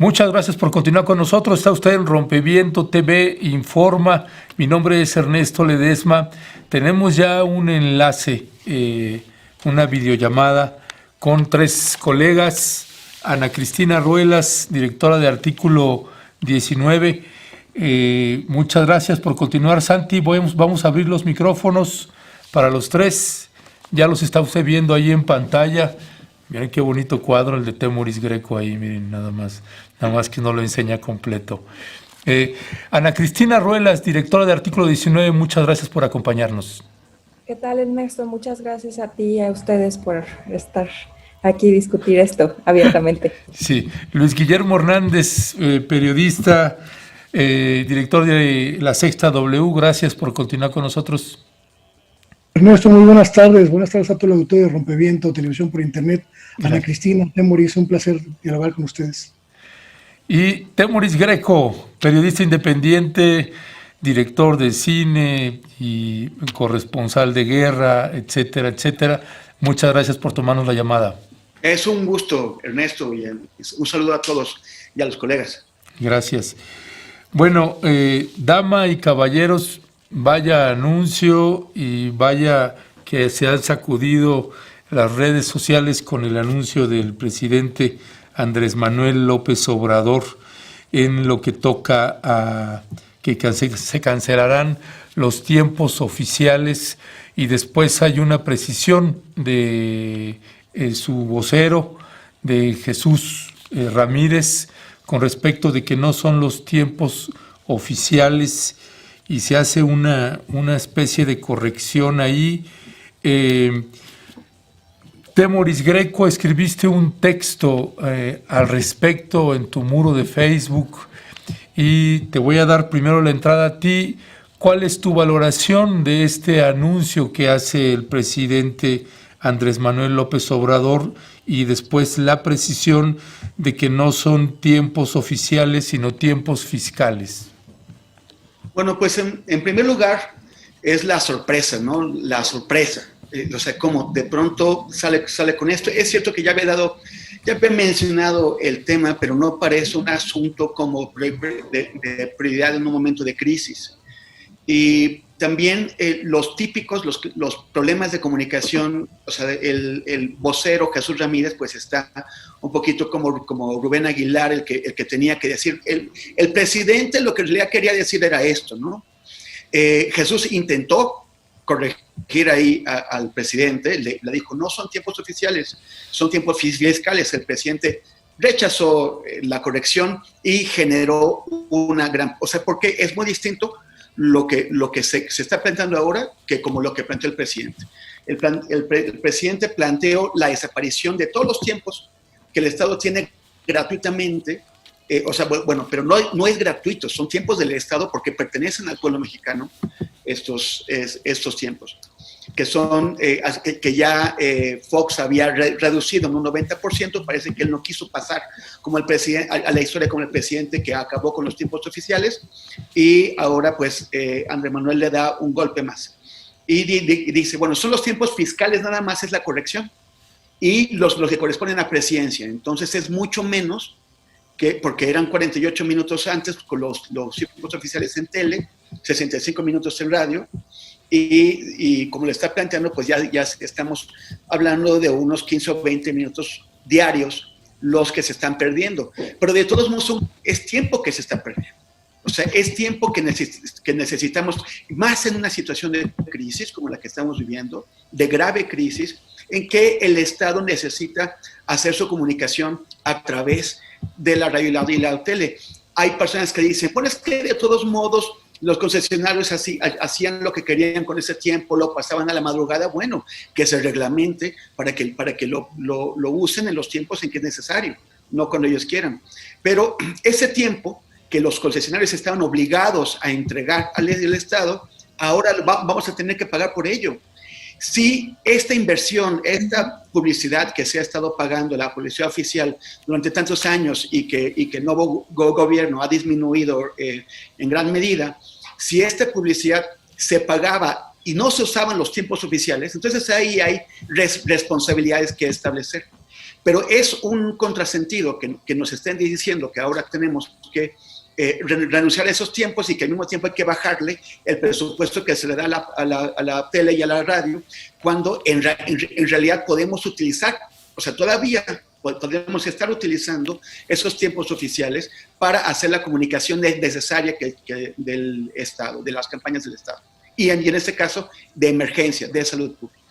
Muchas gracias por continuar con nosotros. Está usted en Rompeviento TV Informa. Mi nombre es Ernesto Ledesma. Tenemos ya un enlace, una videollamada con tres colegas. Ana Cristina Ruelas, directora de Artículo 19. Muchas gracias por continuar, Santi. Vamos a abrir los micrófonos para los tres. Ya los está usted viendo ahí en pantalla. Miren qué bonito cuadro el de Temoris Greco ahí, miren, nada más que no lo enseña completo. Ana Cristina Ruelas, directora de Artículo 19, muchas gracias por acompañarnos. ¿Qué tal, Ernesto? Muchas gracias a ti y a ustedes por estar aquí y discutir esto abiertamente. Sí, Luis Guillermo Hernández, periodista, director de La Sexta W, gracias por continuar con nosotros. Ernesto, muy buenas tardes a todo el auditorio de Rompeviento, televisión por internet. Gracias. Ana Cristina, Temoris, un placer dialogar con ustedes. Y Temoris Greco, periodista independiente, director de cine y corresponsal de guerra, etcétera, etcétera. Muchas gracias por tomarnos la llamada. Es un gusto, Ernesto, y un saludo a todos y a los colegas. Gracias. Bueno, dama y caballeros, vaya anuncio y vaya que se han sacudido las redes sociales con el anuncio del presidente Andrés Manuel López Obrador en lo que toca a que se cancelarán los tiempos oficiales, y después hay una precisión de su vocero, de Jesús Ramírez, con respecto de que no son los tiempos oficiales, y se hace una especie de corrección ahí. Temoris Greco, escribiste un texto al respecto en tu muro de Facebook, y te voy a dar primero la entrada a ti. ¿Cuál es tu valoración de este anuncio que hace el presidente Andrés Manuel López Obrador, y después la precisión de que no son tiempos oficiales sino tiempos fiscales? Bueno, pues en primer lugar es la sorpresa, ¿no? La sorpresa. O sea, como de pronto sale con esto. Es cierto que ya había mencionado el tema, pero no parece un asunto como de prioridad en un momento de crisis. Y también los típicos, los problemas de comunicación, o sea, el vocero Jesús Ramírez, pues está un poquito como Rubén Aguilar, el que tenía que decir. El presidente lo que en realidad quería decir era esto, ¿no? Jesús intentó corregir ahí al presidente, le dijo, no son tiempos oficiales, son tiempos fiscales. El presidente rechazó la corrección y generó una gran... O sea, porque es muy distinto lo que se está planteando ahora que como lo que planteó el presidente. El presidente planteó la desaparición de todos los tiempos que el Estado tiene gratuitamente, o sea, bueno, pero no es gratuito, son tiempos del Estado porque pertenecen al pueblo mexicano, estos tiempos, que son, que ya Fox había reducido en un 90%, parece que él no quiso pasar como el presidente, a la historia como el presidente que acabó con los tiempos oficiales, y ahora pues Andrés Manuel le da un golpe más. Y dice, bueno, son los tiempos fiscales, nada más es la corrección, y los que corresponden a presidencia, entonces es mucho menos, porque eran 48 minutos antes con los tiempos oficiales en tele, 65 minutos en radio, y como le está planteando, pues ya estamos hablando de unos 15 o 20 minutos diarios los que se están perdiendo. Pero de todos modos es tiempo que se está perdiendo. O sea, es tiempo que necesitamos, más en una situación de crisis como la que estamos viviendo, de grave crisis, en que el Estado necesita hacer su comunicación a través de la radio y la tele. Hay personas que dicen, bueno, es que de todos modos los concesionarios hacían lo que querían con ese tiempo, lo pasaban a la madrugada. Bueno, que se reglamente para que lo usen en los tiempos en que es necesario, no cuando ellos quieran. Pero ese tiempo que los concesionarios estaban obligados a entregar al Estado, ahora vamos a tener que pagar por ello. Si esta inversión, esta publicidad que se ha estado pagando, la publicidad oficial durante tantos años y que el nuevo gobierno ha disminuido en gran medida, si esta publicidad se pagaba y no se usaban los tiempos oficiales, entonces ahí hay responsabilidades que establecer. pero es un contrasentido que nos estén diciendo que ahora tenemos que renunciar a esos tiempos y que al mismo tiempo hay que bajarle el presupuesto que se le da a la tele y a la radio, cuando en realidad podemos utilizar, o sea, todavía podemos estar utilizando esos tiempos oficiales para hacer la comunicación necesaria del Estado, de las campañas del Estado. Y en este caso, de emergencia, de salud pública.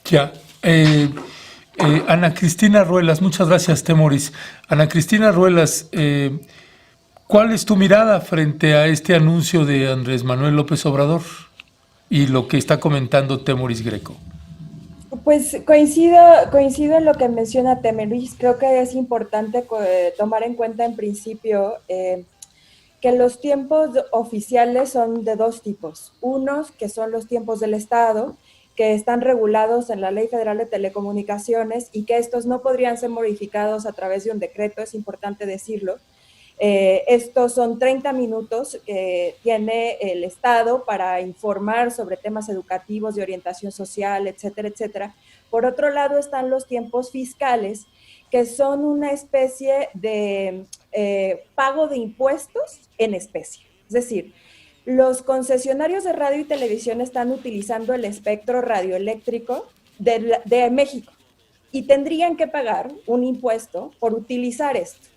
Ya. Ana Cristina Ruelas, muchas gracias, Temoris. Ana Cristina Ruelas, ¿cuál es tu mirada frente a este anuncio de Andrés Manuel López Obrador y lo que está comentando Temoris Greco? Pues coincido en lo que menciona Temoris. Creo que es importante tomar en cuenta en principio que los tiempos oficiales son de dos tipos. Unos que son los tiempos del Estado, que están regulados en la Ley Federal de Telecomunicaciones y que estos no podrían ser modificados a través de un decreto, es importante decirlo. Estos son 30 minutos que tiene el Estado para informar sobre temas educativos, de orientación social, etcétera, etcétera. Por otro lado están los tiempos fiscales, que son una especie de pago de impuestos en especie. Es decir, los concesionarios de radio y televisión están utilizando el espectro radioeléctrico de México y tendrían que pagar un impuesto por utilizar esto.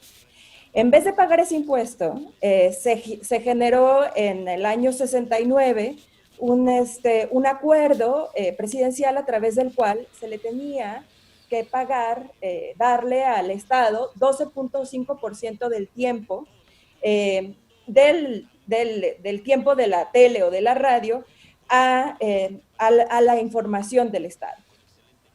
En vez de pagar ese impuesto, se generó en el año 69 un acuerdo presidencial a través del cual se le tenía que pagar, darle al Estado 12.5% del tiempo, del tiempo de la tele o de la radio a la información del Estado.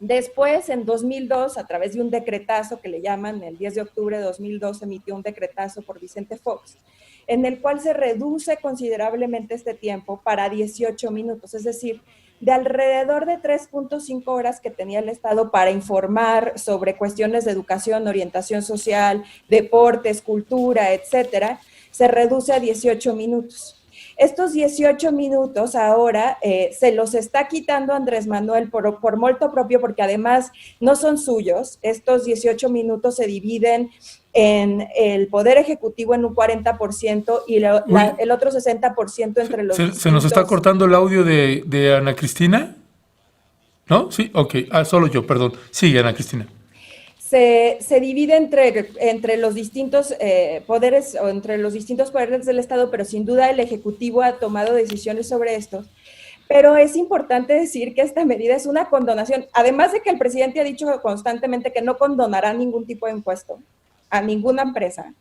Después, en 2002, a través de un decretazo que le llaman, el 10 de octubre de 2002, se emitió un decretazo por Vicente Fox, en el cual se reduce considerablemente este tiempo para 18 minutos, es decir, de alrededor de 3.5 horas que tenía el Estado para informar sobre cuestiones de educación, orientación social, deportes, cultura, etcétera, se reduce a 18 minutos. Estos 18 minutos ahora se los está quitando Andrés Manuel por molto propio, porque además no son suyos. Estos 18 minutos se dividen en el Poder Ejecutivo en un 40% y el otro 60% entre los distintos. ¿Se nos está cortando el audio de Ana Cristina? ¿No? Sí, ok. Solo yo, perdón. Sigue, Ana Cristina. Se divide entre los distintos poderes o entre los distintos poderes del Estado, pero sin duda el Ejecutivo ha tomado decisiones sobre esto. Pero es importante decir que esta medida es una condonación, además de que el presidente ha dicho constantemente que no condonará ningún tipo de impuesto a ninguna empresa.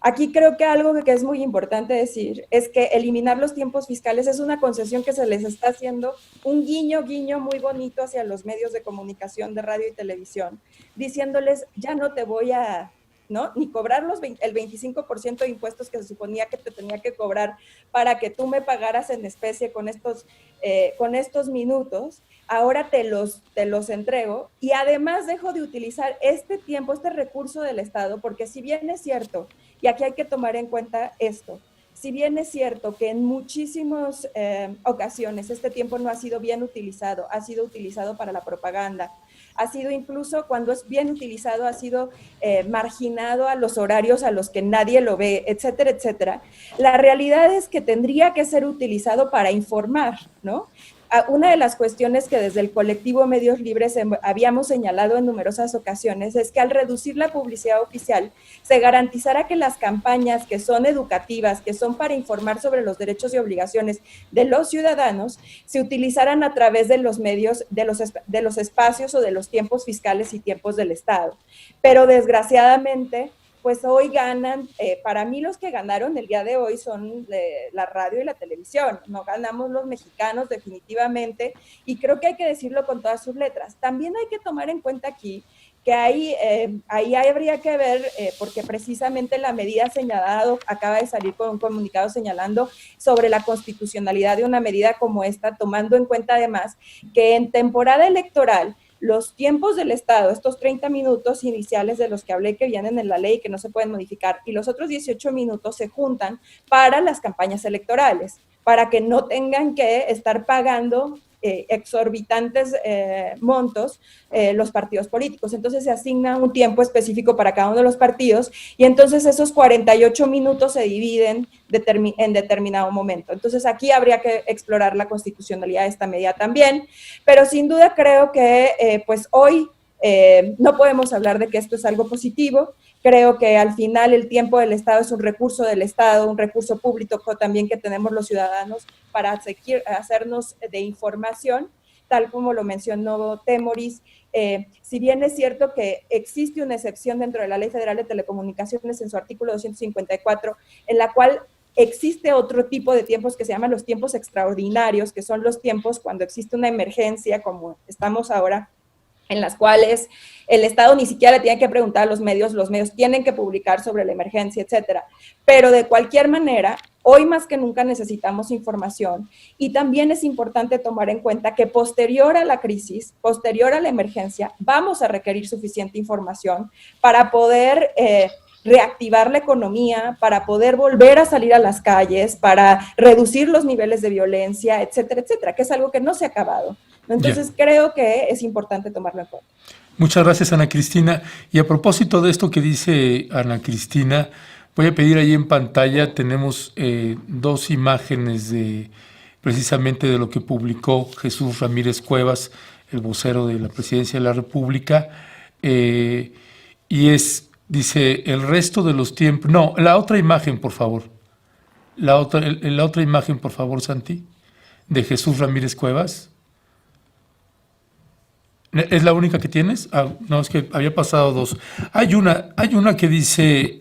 Aquí creo que algo que es muy importante decir es que eliminar los tiempos fiscales es una concesión que se les está haciendo, un guiño muy bonito hacia los medios de comunicación de radio y televisión, diciéndoles, ya no te voy a, ¿no? Ni cobrar el 25% de impuestos que se suponía que te tenía que cobrar para que tú me pagaras en especie con estos minutos. Ahora te los entrego y además dejo de utilizar este tiempo, este recurso del Estado, porque si bien es cierto, y aquí hay que tomar en cuenta esto, si bien es cierto que en muchísimas ocasiones este tiempo no ha sido bien utilizado, ha sido utilizado para la propaganda, ha sido incluso cuando es bien utilizado, ha sido marginado a los horarios a los que nadie lo ve, etcétera, etcétera. La realidad es que tendría que ser utilizado para informar, ¿no? Una de las cuestiones que desde el colectivo Medios Libres habíamos señalado en numerosas ocasiones es que al reducir la publicidad oficial se garantizará que las campañas que son educativas, que son para informar sobre los derechos y obligaciones de los ciudadanos, se utilizarán a través de los medios, de los espacios o de los tiempos fiscales y tiempos del Estado. Pero desgraciadamente, pues hoy ganan, para mí los que ganaron el día de hoy son la radio y la televisión, no ganamos los mexicanos definitivamente, y creo que hay que decirlo con todas sus letras. También hay que tomar en cuenta aquí que ahí habría que ver, porque precisamente la medida señalada acaba de salir con un comunicado señalando sobre la constitucionalidad de una medida como esta, tomando en cuenta además que en temporada electoral los tiempos del Estado, estos 30 minutos iniciales de los que hablé que vienen en la ley que no se pueden modificar, y los otros 18 minutos se juntan para las campañas electorales, para que no tengan que estar pagando exorbitantes montos los partidos políticos. Entonces se asigna un tiempo específico para cada uno de los partidos y entonces esos 48 minutos se dividen en determinado momento. Entonces aquí habría que explorar la constitucionalidad de esta medida también, pero sin duda creo que pues hoy no podemos hablar de que esto es algo positivo. Creo que al final el tiempo del Estado es un recurso del Estado, un recurso público también que tenemos los ciudadanos para hacernos de información, tal como lo mencionó Temoris. Si bien es cierto que existe una excepción dentro de la Ley Federal de Telecomunicaciones en su artículo 254, en la cual existe otro tipo de tiempos que se llaman los tiempos extraordinarios, que son los tiempos cuando existe una emergencia, como estamos ahora, en las cuales el Estado ni siquiera le tiene que preguntar a los medios tienen que publicar sobre la emergencia, etcétera. Pero de cualquier manera, hoy más que nunca necesitamos información y también es importante tomar en cuenta que posterior a la crisis, posterior a la emergencia, vamos a requerir suficiente información para poder reactivar la economía, para poder volver a salir a las calles, para reducir los niveles de violencia, etcétera, etcétera, que es algo que no se ha acabado. Entonces creo que es importante tomarlo en cuenta. Muchas gracias, Ana Cristina. Y a propósito de esto que dice Ana Cristina, voy a pedir ahí en pantalla, tenemos dos imágenes precisamente de lo que publicó Jesús Ramírez Cuevas, el vocero de la Presidencia de la República, y dice, el resto de los tiempos... No, la otra imagen, por favor. La otra imagen, por favor, Santi, de Jesús Ramírez Cuevas. ¿Es la única que tienes? No, es que había pasado dos. Hay una que dice,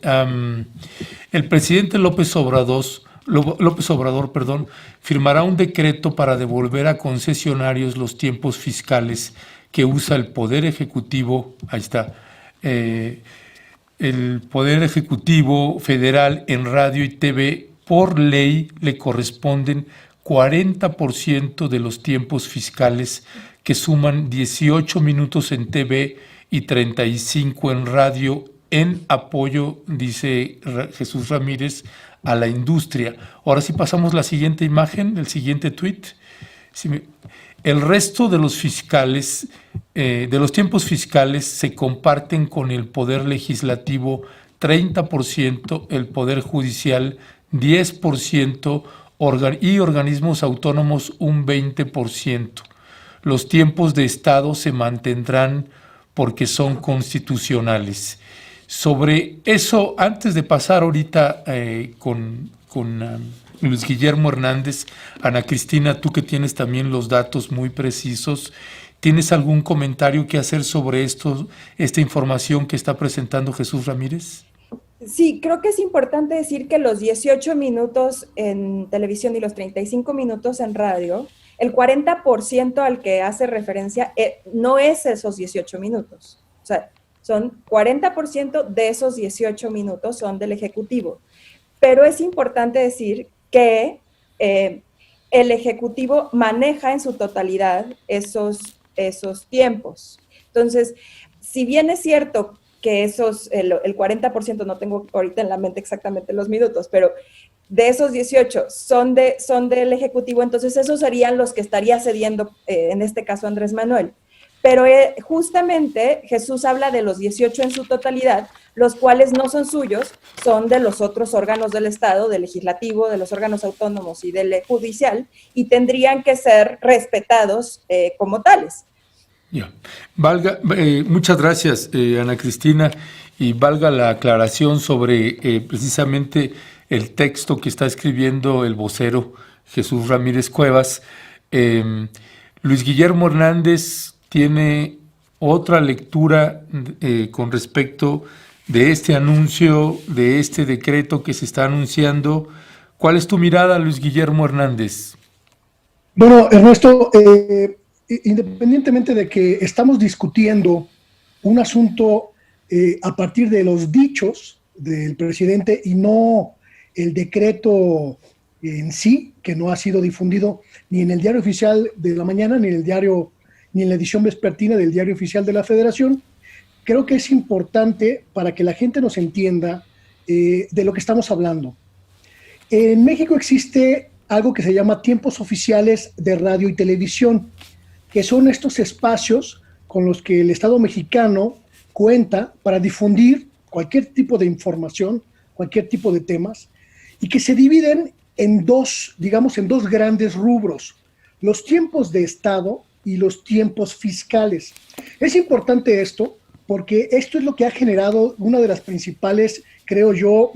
el presidente López Obrador, firmará un decreto para devolver a concesionarios los tiempos fiscales que usa el Poder Ejecutivo, ahí está, el Poder Ejecutivo Federal en radio y TV. Por ley le corresponden 40% de los tiempos fiscales que suman 18 minutos en TV y 35 en radio, en apoyo, dice Jesús Ramírez, a la industria. Ahora sí pasamos la siguiente imagen, el siguiente tuit. El resto de los fiscales, de los tiempos fiscales, se comparten con el Poder Legislativo 30%, el Poder Judicial 10% y organismos autónomos un 20%. Los tiempos de Estado se mantendrán porque son constitucionales. Sobre eso, antes de pasar ahorita con Luis Guillermo Hernández, Ana Cristina, tú que tienes también los datos muy precisos, ¿tienes algún comentario que hacer sobre esta información que está presentando Jesús Ramírez? Sí, creo que es importante decir que los 18 minutos en televisión y los 35 minutos en radio, el 40% al que hace referencia no es esos 18 minutos. O sea, son 40% de esos 18 minutos son del Ejecutivo. Pero es importante decir que el Ejecutivo maneja en su totalidad esos tiempos. Entonces, si bien es cierto que el 40%, no tengo ahorita en la mente exactamente los minutos, pero de esos 18 son del Ejecutivo, entonces esos serían los que estaría cediendo, en este caso Andrés Manuel. Pero justamente Jesús habla de los 18 en su totalidad, los cuales no son suyos, son de los otros órganos del Estado, del Legislativo, de los órganos autónomos y del Judicial, y tendrían que ser respetados como tales. Ya. Muchas gracias, Ana Cristina, y valga la aclaración sobre precisamente el texto que está escribiendo el vocero Jesús Ramírez Cuevas. Luis Guillermo Hernández tiene otra lectura con respecto de este anuncio, de este decreto que se está anunciando. ¿Cuál es tu mirada, Luis Guillermo Hernández? Bueno, Ernesto, independientemente de que estamos discutiendo un asunto a partir de los dichos del presidente y no el decreto en sí, que no ha sido difundido ni en el Diario Oficial de la Mañana, ni en la edición vespertina del Diario Oficial de la Federación, creo que es importante para que la gente nos entienda de lo que estamos hablando. En México existe algo que se llama tiempos oficiales de radio y televisión, que son estos espacios con los que el Estado mexicano cuenta para difundir cualquier tipo de información, cualquier tipo de temas, y que se dividen en dos, digamos, en dos grandes rubros: los tiempos de Estado y los tiempos fiscales. Es importante esto porque esto es lo que ha generado una de las principales, creo yo,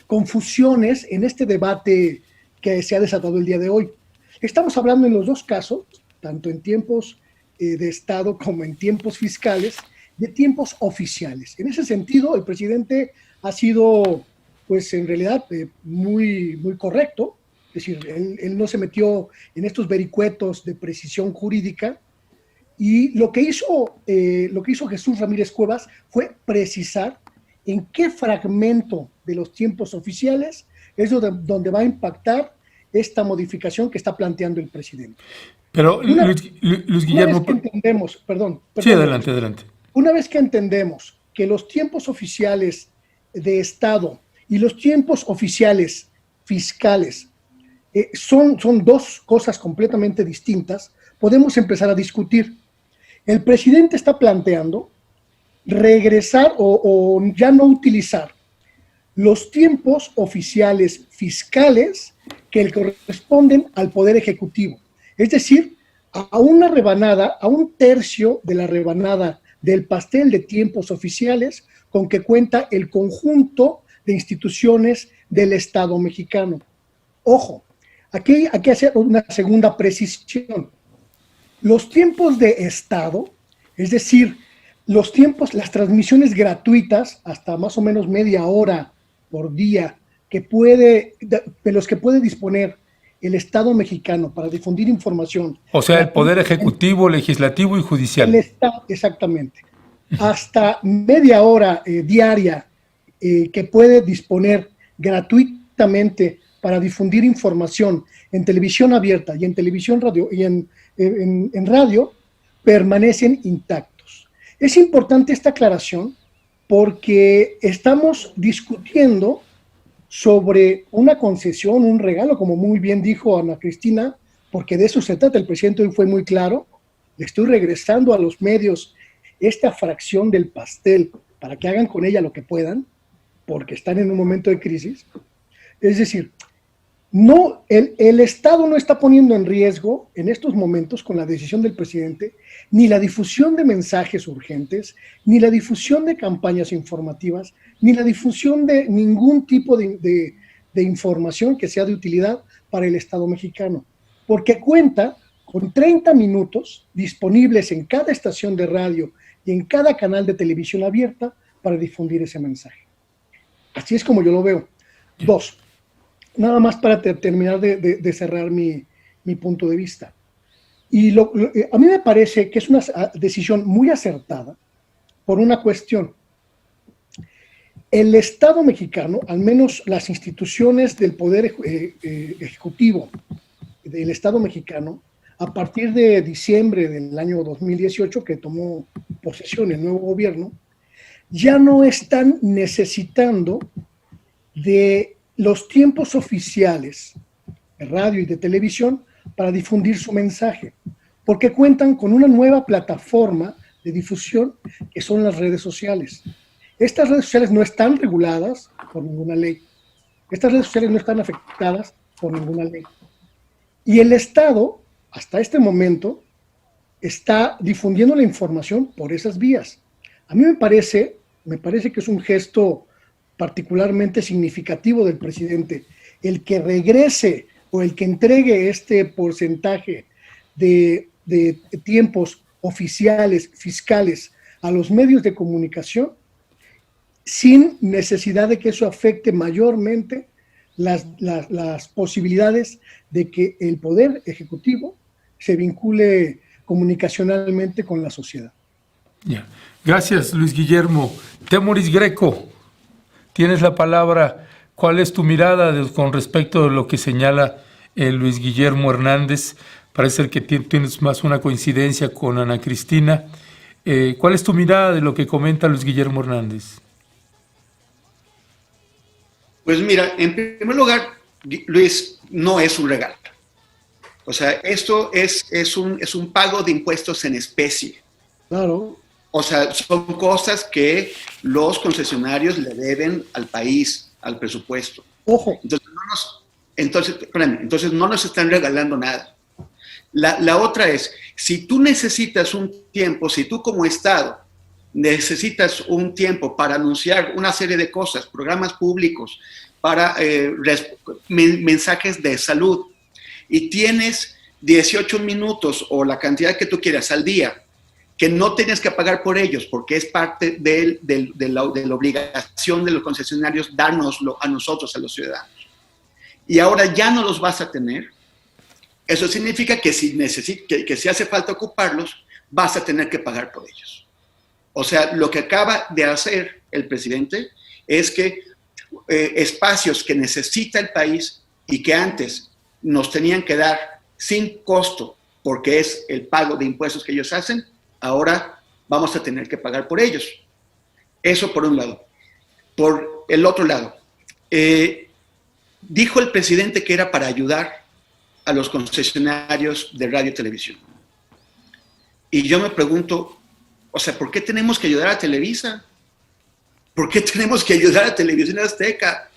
confusiones en este debate que se ha desatado el día de hoy. Estamos hablando en los dos casos, tanto en tiempos de Estado como en tiempos fiscales, de tiempos oficiales. En ese sentido, el presidente ha sido, pues en realidad, muy correcto. Es decir, él no se metió en estos vericuetos de precisión jurídica, y lo que hizo Jesús Ramírez Cuevas fue precisar en qué fragmento de los tiempos oficiales es donde va a impactar esta modificación que está planteando el presidente. Pero, Luis Guillermo... Una vez que entendemos, perdón. Sí, adelante. Una vez que entendemos que los tiempos oficiales de Estado y los tiempos oficiales fiscales son dos cosas completamente distintas, podemos empezar a discutir. El presidente está planteando regresar o ya no utilizar los tiempos oficiales fiscales que corresponden al Poder Ejecutivo. Es decir, a una rebanada, a un tercio de la rebanada del pastel de tiempos oficiales con que cuenta el conjunto de instituciones del Estado mexicano. Ojo, aquí hay que hacer una segunda precisión. Los tiempos de Estado, es decir, los tiempos, las transmisiones gratuitas, hasta más o menos media hora por día, de los que puede disponer el Estado mexicano para difundir información. O sea, el Poder Ejecutivo, Legislativo y Judicial. El Estado, exactamente. Hasta media hora diaria que puede disponer gratuitamente para difundir información en televisión abierta y en televisión radio y en radio, permanecen intactos. Es importante esta aclaración porque estamos discutiendo sobre una concesión, un regalo, como muy bien dijo Ana Cristina, porque de eso se trata. El presidente hoy fue muy claro: le estoy regresando a los medios esta fracción del pastel para que hagan con ella lo que puedan, porque están en un momento de crisis. Es decir, no, el Estado no está poniendo en riesgo en estos momentos, con la decisión del presidente, ni la difusión de mensajes urgentes, ni la difusión de campañas informativas, ni la difusión de ningún tipo de información que sea de utilidad para el Estado mexicano, porque cuenta con 30 minutos disponibles en cada estación de radio y en cada canal de televisión abierta para difundir ese mensaje. Así es como yo lo veo. Dos, nada más para terminar de cerrar mi punto de vista. Y a mí me parece que es una decisión muy acertada por una cuestión. El Estado mexicano, al menos las instituciones del Poder Ejecutivo del Estado mexicano, a partir de diciembre del año 2018, que tomó posesión el nuevo gobierno, ya no están necesitando de los tiempos oficiales de radio y de televisión para difundir su mensaje, porque cuentan con una nueva plataforma de difusión que son las redes sociales. Estas redes sociales no están reguladas por ninguna ley. Estas redes sociales no están afectadas por ninguna ley. Y el Estado, hasta este momento, está difundiendo la información por esas vías. A mí me parece que es un gesto particularmente significativo del presidente el que regrese o el que entregue este porcentaje de tiempos oficiales, fiscales, a los medios de comunicación, sin necesidad de que eso afecte mayormente las posibilidades de que el Poder Ejecutivo se vincule comunicacionalmente con la sociedad. Ya. Gracias, Luis Guillermo. Temoris Greco, tienes la palabra. ¿Cuál es tu mirada con respecto a lo que señala Luis Guillermo Hernández? Parece que tienes más una coincidencia con Ana Cristina. ¿Cuál es tu mirada de lo que comenta Luis Guillermo Hernández? Pues mira, en primer lugar, Luis, no es un regalo. O sea, esto es un pago de impuestos en especie. Claro. O sea, son cosas que los concesionarios le deben al país, al presupuesto. Ojo. Entonces no nos están regalando nada. La otra es, si tú necesitas un tiempo, si tú como Estado necesitas un tiempo para anunciar una serie de cosas, programas públicos, para mensajes de salud, y tienes 18 minutos o la cantidad que tú quieras al día, que no tienes que pagar por ellos, porque es parte de la obligación de los concesionarios dárnoslo a nosotros, a los ciudadanos. Y ahora ya no los vas a tener. Eso significa que si hace falta ocuparlos, vas a tener que pagar por ellos. O sea, lo que acaba de hacer el presidente es que espacios que necesita el país y que antes nos tenían que dar sin costo, porque es el pago de impuestos que ellos hacen, ahora vamos a tener que pagar por ellos. Eso por un lado. Por el otro lado, dijo el presidente que era para ayudar a los concesionarios de radio y televisión. Y yo me pregunto, o sea, ¿por qué tenemos que ayudar a Televisa? ¿Por qué tenemos que ayudar a Televisión Azteca?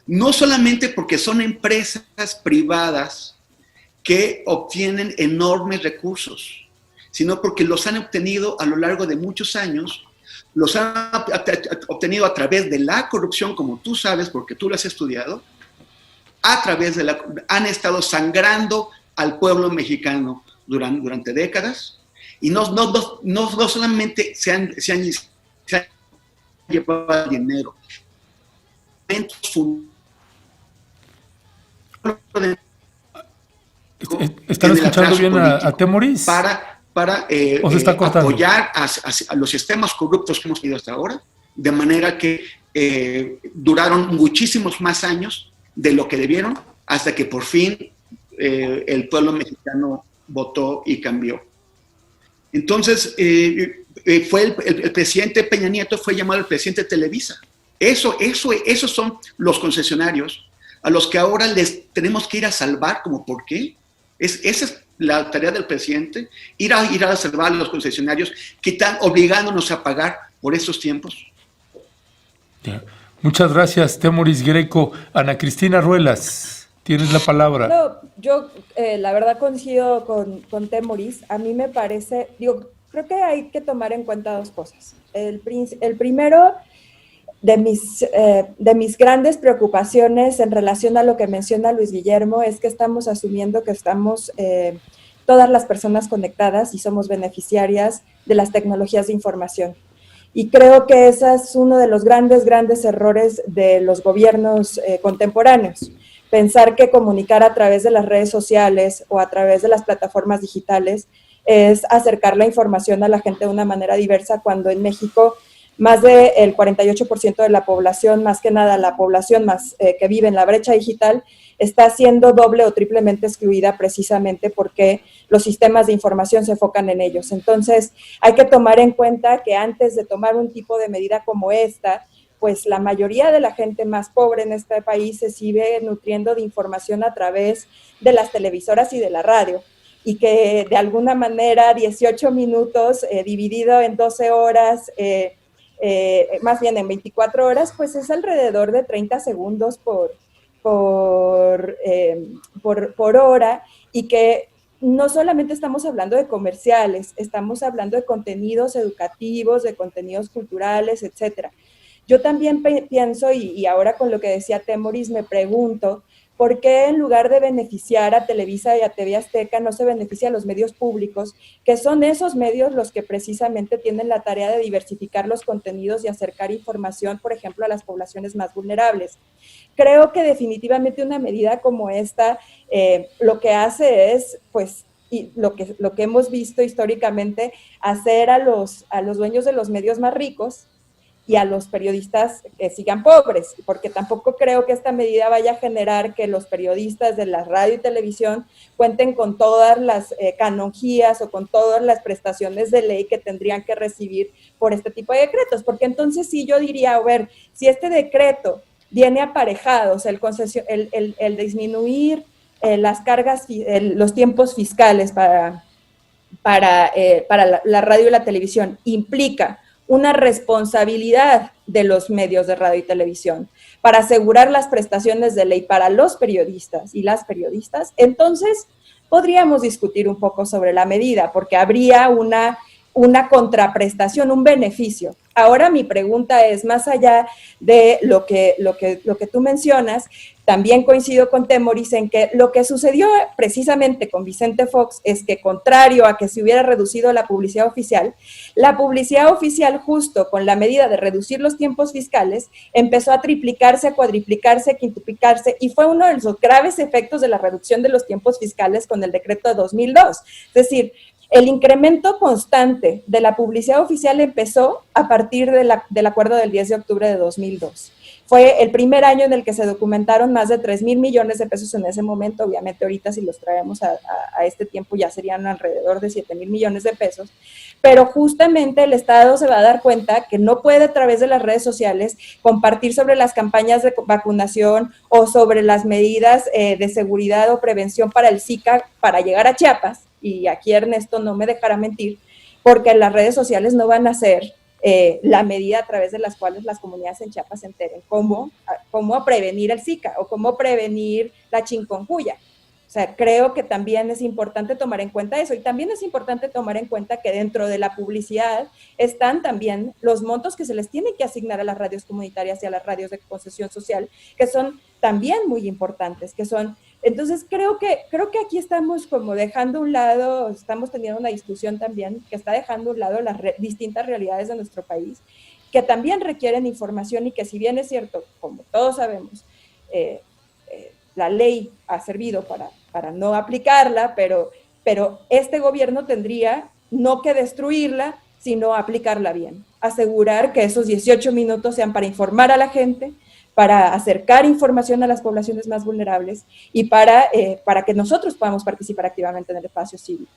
No solamente porque son empresas privadas que obtienen enormes recursos, sino porque los han obtenido a lo largo de muchos años, los han obtenido a través de la corrupción, como tú sabes, porque tú lo has estudiado, han estado sangrando al pueblo mexicano durante décadas, y no solamente se han llevado dinero, ¿Están escuchando bien a Temoris? Para apoyar a los sistemas corruptos que hemos tenido hasta ahora, de manera que duraron muchísimos más años de lo que debieron, hasta que por fin el pueblo mexicano votó y cambió. Entonces, el presidente Peña Nieto fue llamado el presidente de Televisa. Esos son los concesionarios a los que ahora les tenemos que ir a salvar. ¿Cómo por qué? Esa es la tarea del presidente, ir a salvar a los concesionarios que están obligándonos a pagar por estos tiempos. Ya. Muchas gracias, Temoris Greco. Ana Cristina Ruelas, tienes la palabra. No, yo la verdad coincido con Temoris. A mí me parece, creo que hay que tomar en cuenta dos cosas. El primero de mis grandes preocupaciones en relación a lo que menciona Luis Guillermo es que estamos asumiendo que estamos todas las personas conectadas y somos beneficiarias de las tecnologías de información. Y creo que ese es uno de los grandes errores de los gobiernos contemporáneos. Pensar que comunicar a través de las redes sociales o a través de las plataformas digitales es acercar la información a la gente de una manera diversa, cuando en México más del 48% de la población, más que nada la población más que vive en la brecha digital, está siendo doble o triplemente excluida precisamente porque los sistemas de información se enfocan en ellos. Entonces, hay que tomar en cuenta que antes de tomar un tipo de medida como esta, pues la mayoría de la gente más pobre en este país se sigue nutriendo de información a través de las televisoras y de la radio, y que de alguna manera 18 minutos dividido en 12 horas, más bien en 24 horas, pues es alrededor de 30 segundos por hora, y que no solamente estamos hablando de comerciales, estamos hablando de contenidos educativos, de contenidos culturales, etcétera. Yo también pienso, y ahora con lo que decía Temoris, me pregunto, ¿por qué en lugar de beneficiar a Televisa y a TV Azteca no se beneficia a los medios públicos, que son esos medios los que precisamente tienen la tarea de diversificar los contenidos y acercar información, por ejemplo, a las poblaciones más vulnerables? Creo que definitivamente una medida como esta lo que hace es, pues, y lo que hemos visto históricamente, hacer a los dueños de los medios más ricos y a los periodistas que sigan pobres, porque tampoco creo que esta medida vaya a generar que los periodistas de la radio y televisión cuenten con todas las canonjías o con todas las prestaciones de ley que tendrían que recibir por este tipo de decretos, porque entonces sí yo diría, a ver, si este decreto viene aparejado, o sea, el disminuir las cargas, los tiempos fiscales para la radio y la televisión implica una responsabilidad de los medios de radio y televisión para asegurar las prestaciones de ley para los periodistas y las periodistas, entonces podríamos discutir un poco sobre la medida, porque habría una contraprestación, un beneficio. Ahora mi pregunta es, más allá de lo que tú mencionas, también coincido con Temoris en que lo que sucedió precisamente con Vicente Fox es que, contrario a que se hubiera reducido la publicidad oficial justo con la medida de reducir los tiempos fiscales empezó a triplicarse, a cuadriplicarse, a quintuplicarse, y fue uno de los graves efectos de la reducción de los tiempos fiscales con el decreto de 2002. Es decir, el incremento constante de la publicidad oficial empezó a partir del acuerdo del 10 de octubre de 2002. Fue el primer año en el que se documentaron más de 3,000 millones de pesos en ese momento. Obviamente ahorita si los traemos a este tiempo ya serían alrededor de 7,000 millones de pesos. Pero justamente el Estado se va a dar cuenta que no puede a través de las redes sociales compartir sobre las campañas de vacunación o sobre las medidas de seguridad o prevención para el Zika para llegar a Chiapas. Y aquí Ernesto no me dejará mentir, porque las redes sociales no van a ser la medida a través de las cuales las comunidades en Chiapas se enteren cómo prevenir el Zika o cómo prevenir la chikungunya. O sea, creo que también es importante tomar en cuenta eso, y también es importante tomar en cuenta que dentro de la publicidad están también los montos que se les tiene que asignar a las radios comunitarias y a las radios de concesión social, que son también muy importantes, entonces creo que aquí estamos como dejando a un lado, estamos teniendo una discusión también que está dejando a un lado las distintas realidades de nuestro país, que también requieren información, y que si bien es cierto, como todos sabemos, la ley ha servido para no aplicarla, pero este gobierno tendría no que destruirla, sino aplicarla bien, asegurar que esos 18 minutos sean para informar a la gente, para acercar información a las poblaciones más vulnerables y para que nosotros podamos participar activamente en el espacio cívico.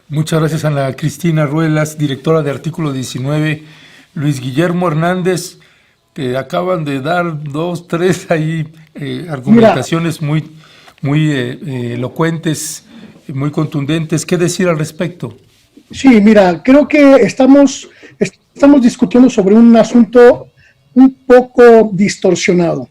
Muchas gracias, Ana Cristina Ruelas, directora de Artículo 19. Luis Guillermo Hernández, te acaban de dar 2, 3 ahí argumentaciones muy elocuentes, muy contundentes. ¿Qué decir al respecto? Sí, mira, creo que estamos discutiendo sobre un asunto un poco distorsionado.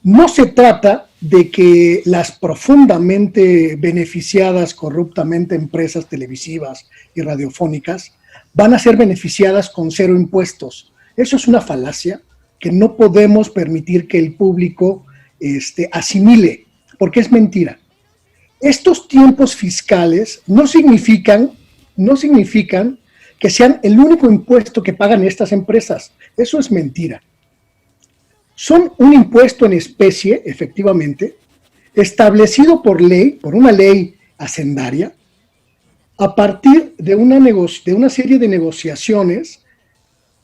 No se trata de que las profundamente beneficiadas corruptamente empresas televisivas y radiofónicas van a ser beneficiadas con 0 impuestos. Eso es una falacia que no podemos permitir que el público asimile, porque es mentira. Estos tiempos fiscales no significan que sean el único impuesto que pagan estas empresas. Eso es mentira. Son un impuesto en especie, efectivamente, establecido por ley, por una ley hacendaria, a partir de una serie de negociaciones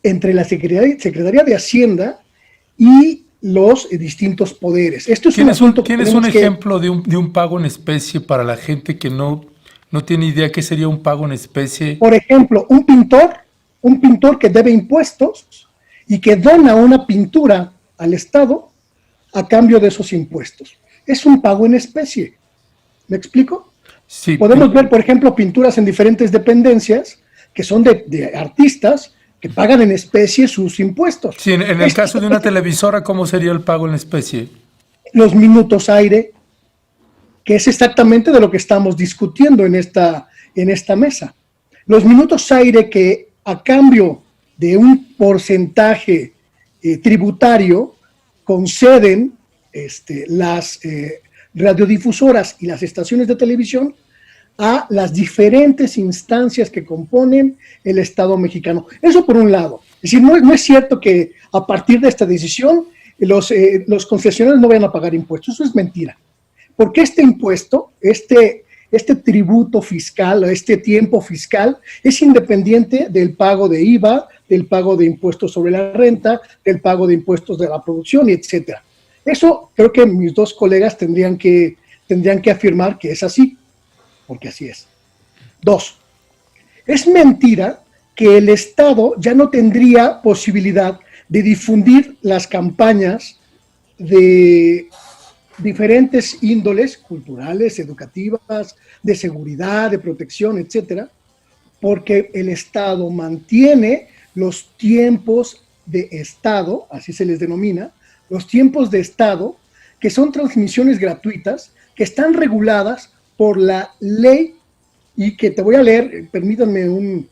entre la Secretaría de Hacienda y los distintos poderes. Esto es un asunto que ¿Tienes un ejemplo de un pago en especie para la gente que no tiene idea qué sería un pago en especie? Por ejemplo, un pintor que debe impuestos y que dona una pintura al Estado a cambio de esos impuestos. Es un pago en especie. ¿Me explico? Sí. Podemos ver, por ejemplo, pinturas en diferentes dependencias que son de artistas que pagan en especie sus impuestos. Sí, en el caso de una televisora, ¿cómo sería el pago en especie? Los minutos aire, que es exactamente de lo que estamos discutiendo en esta mesa. Los minutos aire que a cambio de un porcentaje tributario conceden las radiodifusoras y las estaciones de televisión a las diferentes instancias que componen el Estado mexicano. Eso por un lado. Es decir, no es cierto que a partir de esta decisión los concesionarios no vayan a pagar impuestos. Eso es mentira. Porque este impuesto, este tributo fiscal, este tiempo fiscal, es independiente del pago de IVA, del pago de impuestos sobre la renta, del pago de impuestos de la producción, etcétera. Eso creo que mis dos colegas tendrían que afirmar que es así, porque así es. 2, es mentira que el Estado ya no tendría posibilidad de difundir las campañas de diferentes índoles culturales, educativas, de seguridad, de protección, etcétera, porque el Estado mantiene los tiempos de Estado, así se les denomina, los tiempos de Estado, que son transmisiones gratuitas, que están reguladas por la ley y que te voy a leer, permítanme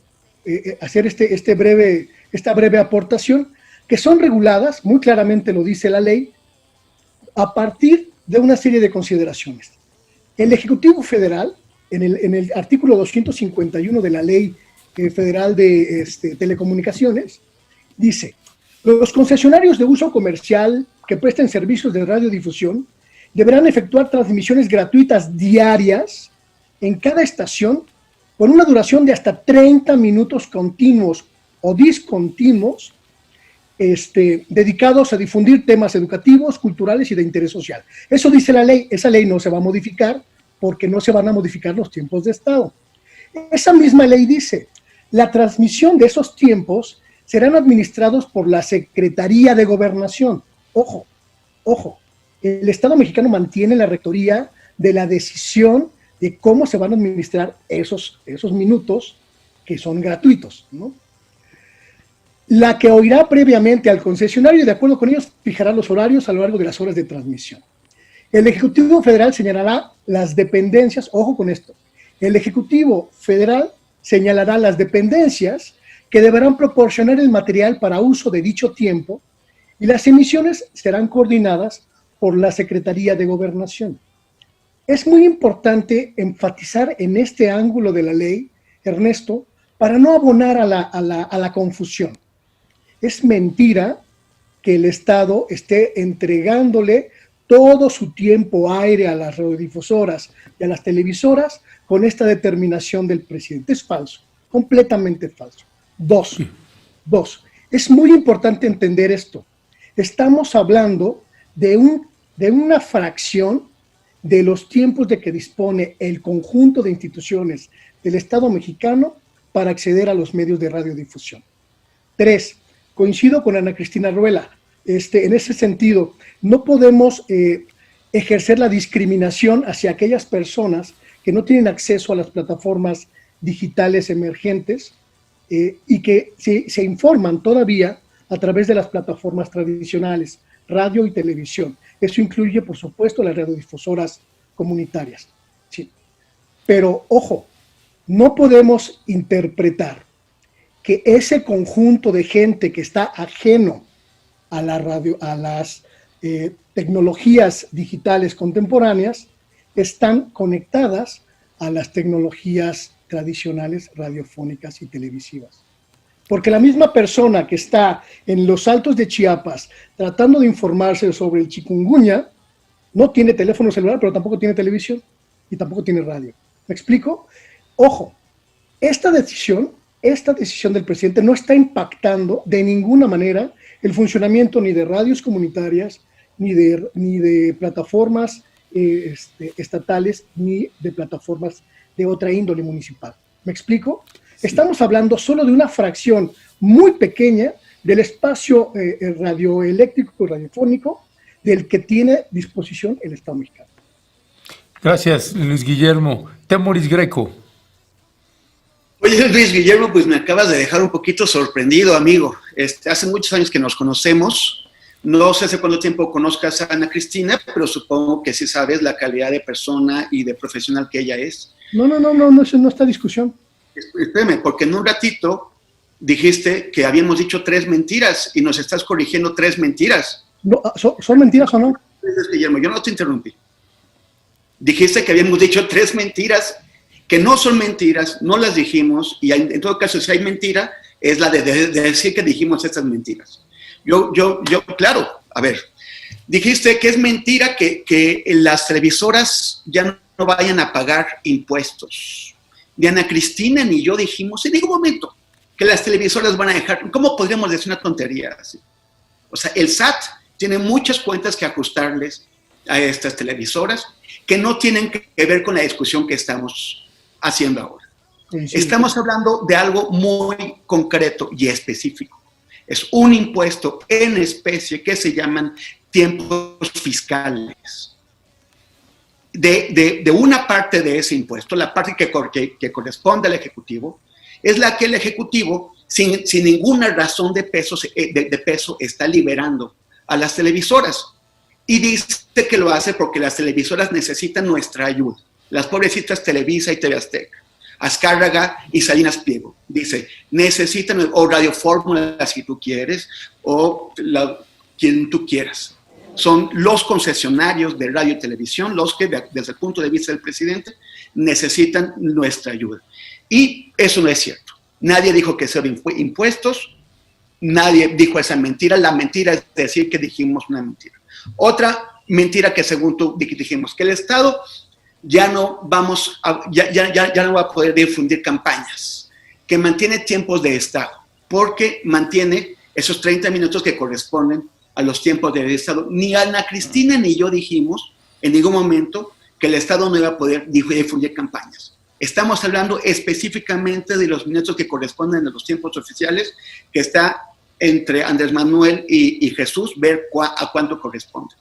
hacer esta breve aportación, que son reguladas, muy claramente lo dice la ley, a partir de una serie de consideraciones. El Ejecutivo Federal, en el artículo 251 de la Ley Federal de Telecomunicaciones, dice: los concesionarios de uso comercial que presten servicios de radiodifusión deberán efectuar transmisiones gratuitas diarias en cada estación con una duración de hasta 30 minutos continuos o discontinuos, dedicados a difundir temas educativos, culturales y de interés social. Eso dice la ley. Esa ley no se va a modificar porque no se van a modificar los tiempos de Estado. Esa misma ley dice: la transmisión de esos tiempos serán administrados por la Secretaría de Gobernación. Ojo, el Estado mexicano mantiene la rectoría de la decisión de cómo se van a administrar esos minutos que son gratuitos, ¿no? La que oirá previamente al concesionario y de acuerdo con ellos fijará los horarios a lo largo de las horas de transmisión. El Ejecutivo Federal señalará las dependencias, ojo con esto, el Ejecutivo Federal señalará las dependencias que deberán proporcionar el material para uso de dicho tiempo y las emisiones serán coordinadas por la Secretaría de Gobernación. Es muy importante enfatizar en este ángulo de la ley, Ernesto, para no abonar a la confusión. Es mentira que el Estado esté entregándole todo su tiempo aire a las radiodifusoras y a las televisoras con esta determinación del presidente. Es falso, completamente falso. Dos, es muy importante entender esto. Estamos hablando de una fracción de los tiempos de que dispone el conjunto de instituciones del Estado mexicano para acceder a los medios de radiodifusión. 3, coincido con Ana Cristina Ruela. En ese sentido, no podemos ejercer la discriminación hacia aquellas personas que no tienen acceso a las plataformas digitales emergentes y que se informan todavía a través de las plataformas tradicionales, radio y televisión. Eso incluye, por supuesto, las radiodifusoras comunitarias. Sí. Pero, ojo, no podemos interpretar que ese conjunto de gente que está ajeno a las tecnologías digitales contemporáneas están conectadas a las tecnologías tradicionales radiofónicas y televisivas. Porque la misma persona que está en los Altos de Chiapas tratando de informarse sobre el chikungunya no tiene teléfono celular, pero tampoco tiene televisión y tampoco tiene radio. ¿Me explico? Ojo, esta decisión del presidente no está impactando de ninguna manera el funcionamiento ni de radios comunitarias, ni de plataformas estatales, ni de plataformas de otra índole municipal. ¿Me explico? Sí. Estamos hablando solo de una fracción muy pequeña del espacio radioeléctrico y radiofónico del que tiene disposición el Estado mexicano. Gracias, Luis Guillermo. Temoris Greco. Oye, Luis Guillermo, pues me acabas de dejar un poquito sorprendido, amigo. Hace muchos años que nos conocemos. No sé hace cuánto tiempo conozcas a Ana Cristina, pero supongo que sí sabes la calidad de persona y de profesional que ella es. No, eso no está discusión. Espérame, porque en un ratito dijiste que habíamos dicho 3 mentiras y nos estás corrigiendo 3 mentiras. No, ¿son mentiras o no? Guillermo, yo no te interrumpí. Dijiste que habíamos dicho 3 mentiras que no son mentiras, no las dijimos, y en todo caso, si hay mentira, es la de decir que dijimos estas mentiras. Yo, claro, a ver, dijiste que es mentira que las televisoras ya no vayan a pagar impuestos. Ni Ana Cristina ni yo dijimos en ningún momento que las televisoras van a dejar. ¿Cómo podríamos decir una tontería así? O sea, el SAT tiene muchas cuentas que ajustarles a estas televisoras que no tienen que ver con la discusión que estamos haciendo ahora. Sí. Estamos hablando de algo muy concreto y específico. Es un impuesto en especie que se llaman tiempos fiscales. De una parte de ese impuesto, la parte que corresponde al Ejecutivo, es la que el Ejecutivo, sin ninguna razón de peso, está liberando a las televisoras. Y dice que lo hace porque las televisoras necesitan nuestra ayuda. Las pobrecitas Televisa y TV Azteca, Azcárraga y Salinas Pliego. Dice, necesitan, o Radio Fórmula si tú quieres, o quien tú quieras. Son los concesionarios de radio y televisión los que, desde el punto de vista del presidente, necesitan nuestra ayuda. Y eso no es cierto. Nadie dijo que sean impuestos, nadie dijo esa mentira. La mentira es decir que dijimos una mentira. Otra mentira que según tú dijimos, que el Estado ya no va a poder difundir campañas, que mantiene tiempos de Estado, porque mantiene esos 30 minutos que corresponden a los tiempos de Estado. Ni Ana Cristina ni yo dijimos en ningún momento que el Estado no iba a poder difundir campañas. Estamos hablando específicamente de los minutos que corresponden a los tiempos oficiales, que está entre Andrés Manuel y Jesús, ver a cuánto corresponde.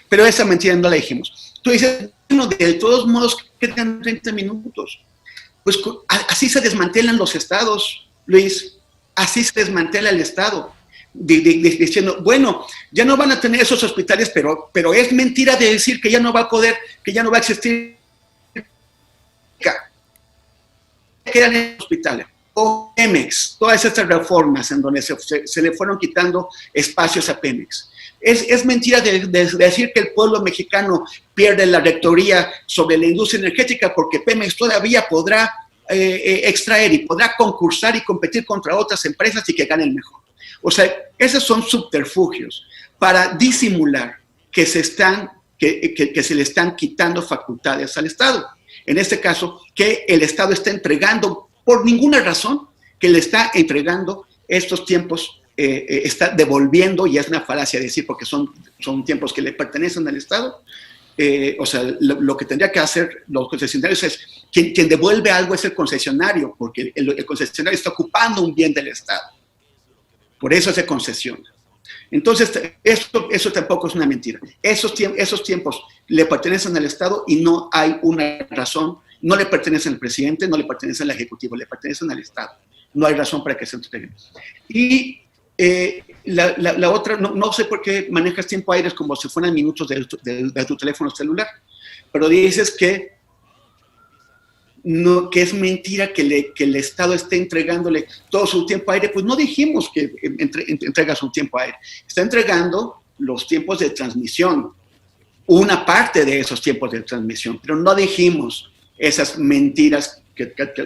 Pero esa mentira no la dijimos. Tú dices, bueno, de todos modos, ¿qué dan 30 minutos? Pues así se desmantelan los estados, Luis. Así se desmantela el Estado. Diciendo, bueno, ya no van a tener esos hospitales, pero es mentira de decir que ya no va a poder, que ya no va a existir. Quedan en hospitales. O Pemex, todas estas reformas en donde se le fueron quitando espacios a Pemex. Es mentira de decir que el pueblo mexicano pierde la rectoría sobre la industria energética porque Pemex todavía podrá extraer y podrá concursar y competir contra otras empresas y que ganen mejor. O sea, esos son subterfugios para disimular que se le están quitando facultades al Estado. En este caso, que el Estado está entregando, por ninguna razón, que le está entregando estos tiempos, está devolviendo, y es una falacia decir porque son tiempos que le pertenecen al Estado. O sea, lo que tendría que hacer los concesionarios es, quien devuelve algo es el concesionario, porque el concesionario está ocupando un bien del Estado. Por eso se concesiona. Entonces, eso tampoco es una mentira. Esos tiempos le pertenecen al Estado y no hay una razón, no le pertenecen al presidente, no le pertenecen al Ejecutivo, le pertenecen al Estado. No hay razón para que se entreguen. Y la otra, no sé por qué manejas tiempo aires como si fueran minutos de tu teléfono celular, pero dices que es mentira que el Estado esté entregándole todo su tiempo aire. Pues no dijimos que entrega su tiempo aire. Está entregando los tiempos de transmisión, una parte de esos tiempos de transmisión, pero no dijimos esas mentiras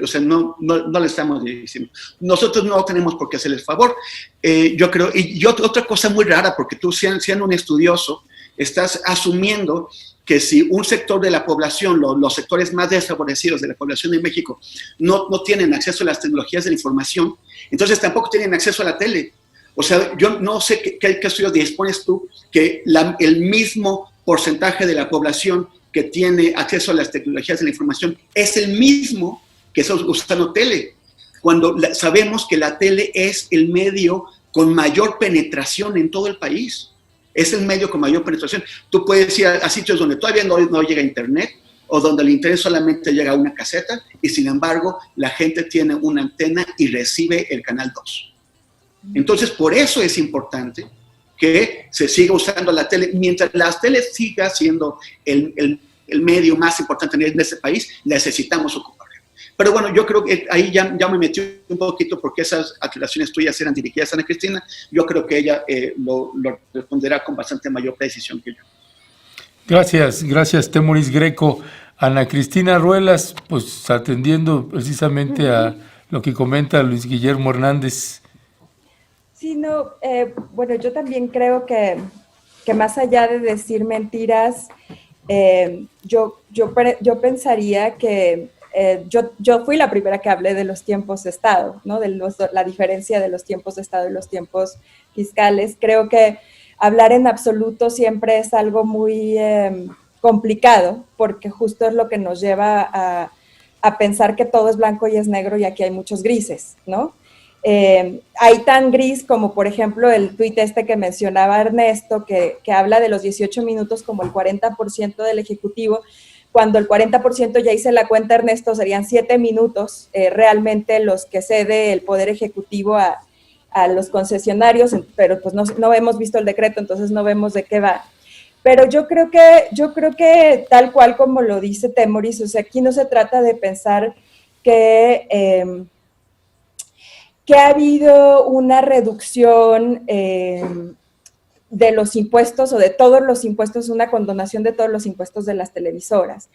o sea, no le estamos diciendo. Nosotros no tenemos por qué hacerles favor. Yo creo, y otra cosa muy rara, porque tú siendo un estudioso, estás asumiendo que si un sector de la población, los sectores más desfavorecidos de la población de México, no tienen acceso a las tecnologías de la información, entonces tampoco tienen acceso a la tele. O sea, yo no sé qué estudios dispones tú que el mismo porcentaje de la población que tiene acceso a las tecnologías de la información es el mismo que está usando tele, cuando sabemos que la tele es el medio con mayor penetración en todo el país. Es el medio con mayor penetración. Tú puedes ir a sitios donde todavía no llega internet o donde el internet solamente llega a una caseta y sin embargo la gente tiene una antena y recibe el canal 2. Entonces, por eso es importante que se siga usando la tele. Mientras la tele siga siendo el medio más importante en este país, necesitamos ocuparla. Pero bueno, yo creo que ahí ya me metí un poquito porque esas aclaraciones tuyas eran dirigidas a Ana Cristina. Yo creo que ella lo responderá con bastante mayor precisión que yo. Gracias, Temoris Greco. Ana Cristina Ruelas, pues atendiendo precisamente a lo que comenta Luis Guillermo Hernández. Sí, no, bueno, yo también creo que más allá de decir mentiras, yo pensaría que yo fui la primera que hablé de los tiempos de Estado, ¿no? La diferencia de los tiempos de Estado y los tiempos fiscales. Creo que hablar en absoluto siempre es algo muy complicado, porque justo es lo que nos lleva a pensar que todo es blanco y es negro y aquí hay muchos grises, ¿no? Hay tan gris como, por ejemplo, el tuit este que mencionaba Ernesto, que habla de los 18 minutos como el 40% del Ejecutivo, cuando el 40% ya hice la cuenta, Ernesto, serían 7 minutos realmente los que cede el Poder Ejecutivo a los concesionarios, pero pues no hemos visto el decreto, entonces no vemos de qué va. Pero yo creo que tal cual como lo dice Temoris, o sea, aquí no se trata de pensar que ha habido una reducción de los impuestos o de todos los impuestos, una condonación de todos los impuestos de las televisoras.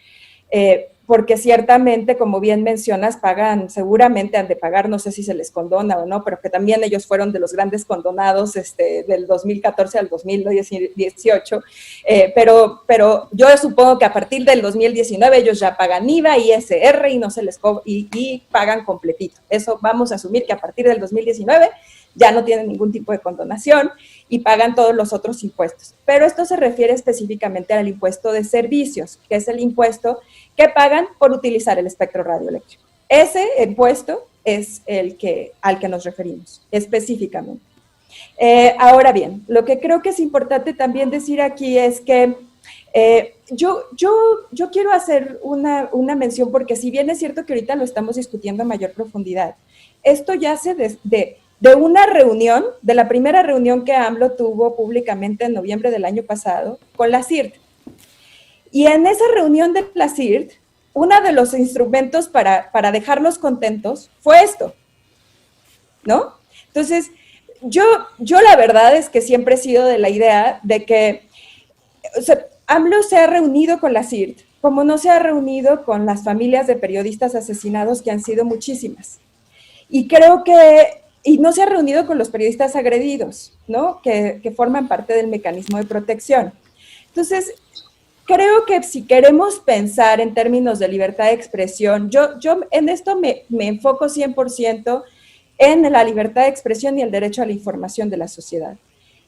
Porque ciertamente, como bien mencionas, pagan, seguramente han de pagar, no sé si se les condona o no, pero que también ellos fueron de los grandes condonados del 2014 al 2018, pero yo supongo que a partir del 2019 ellos ya pagan IVA, ISR y no se les y pagan completito. Eso vamos a asumir que a partir del 2019 ya no tienen ningún tipo de condonación y pagan todos los otros impuestos. Pero esto se refiere específicamente al impuesto de servicios, que es el impuesto que pagan por utilizar el espectro radioeléctrico. Ese impuesto es al que nos referimos específicamente. Ahora bien, lo que creo que es importante también decir aquí es que yo quiero hacer una mención, porque si bien es cierto que ahorita lo estamos discutiendo a mayor profundidad, esto ya se de una reunión, de la primera reunión que AMLO tuvo públicamente en noviembre del año pasado con la CIRT. Y en esa reunión de la CIRT, uno de los instrumentos para dejarlos contentos fue esto, ¿no? Entonces, yo la verdad es que siempre he sido de la idea de que, o sea, AMLO se ha reunido con la CIRT, como no se ha reunido con las familias de periodistas asesinados, que han sido muchísimas. Y creo que y no se ha reunido con los periodistas agredidos, ¿no? Que forman parte del mecanismo de protección. Entonces, creo que si queremos pensar en términos de libertad de expresión, yo en esto me enfoco 100% en la libertad de expresión y el derecho a la información de la sociedad.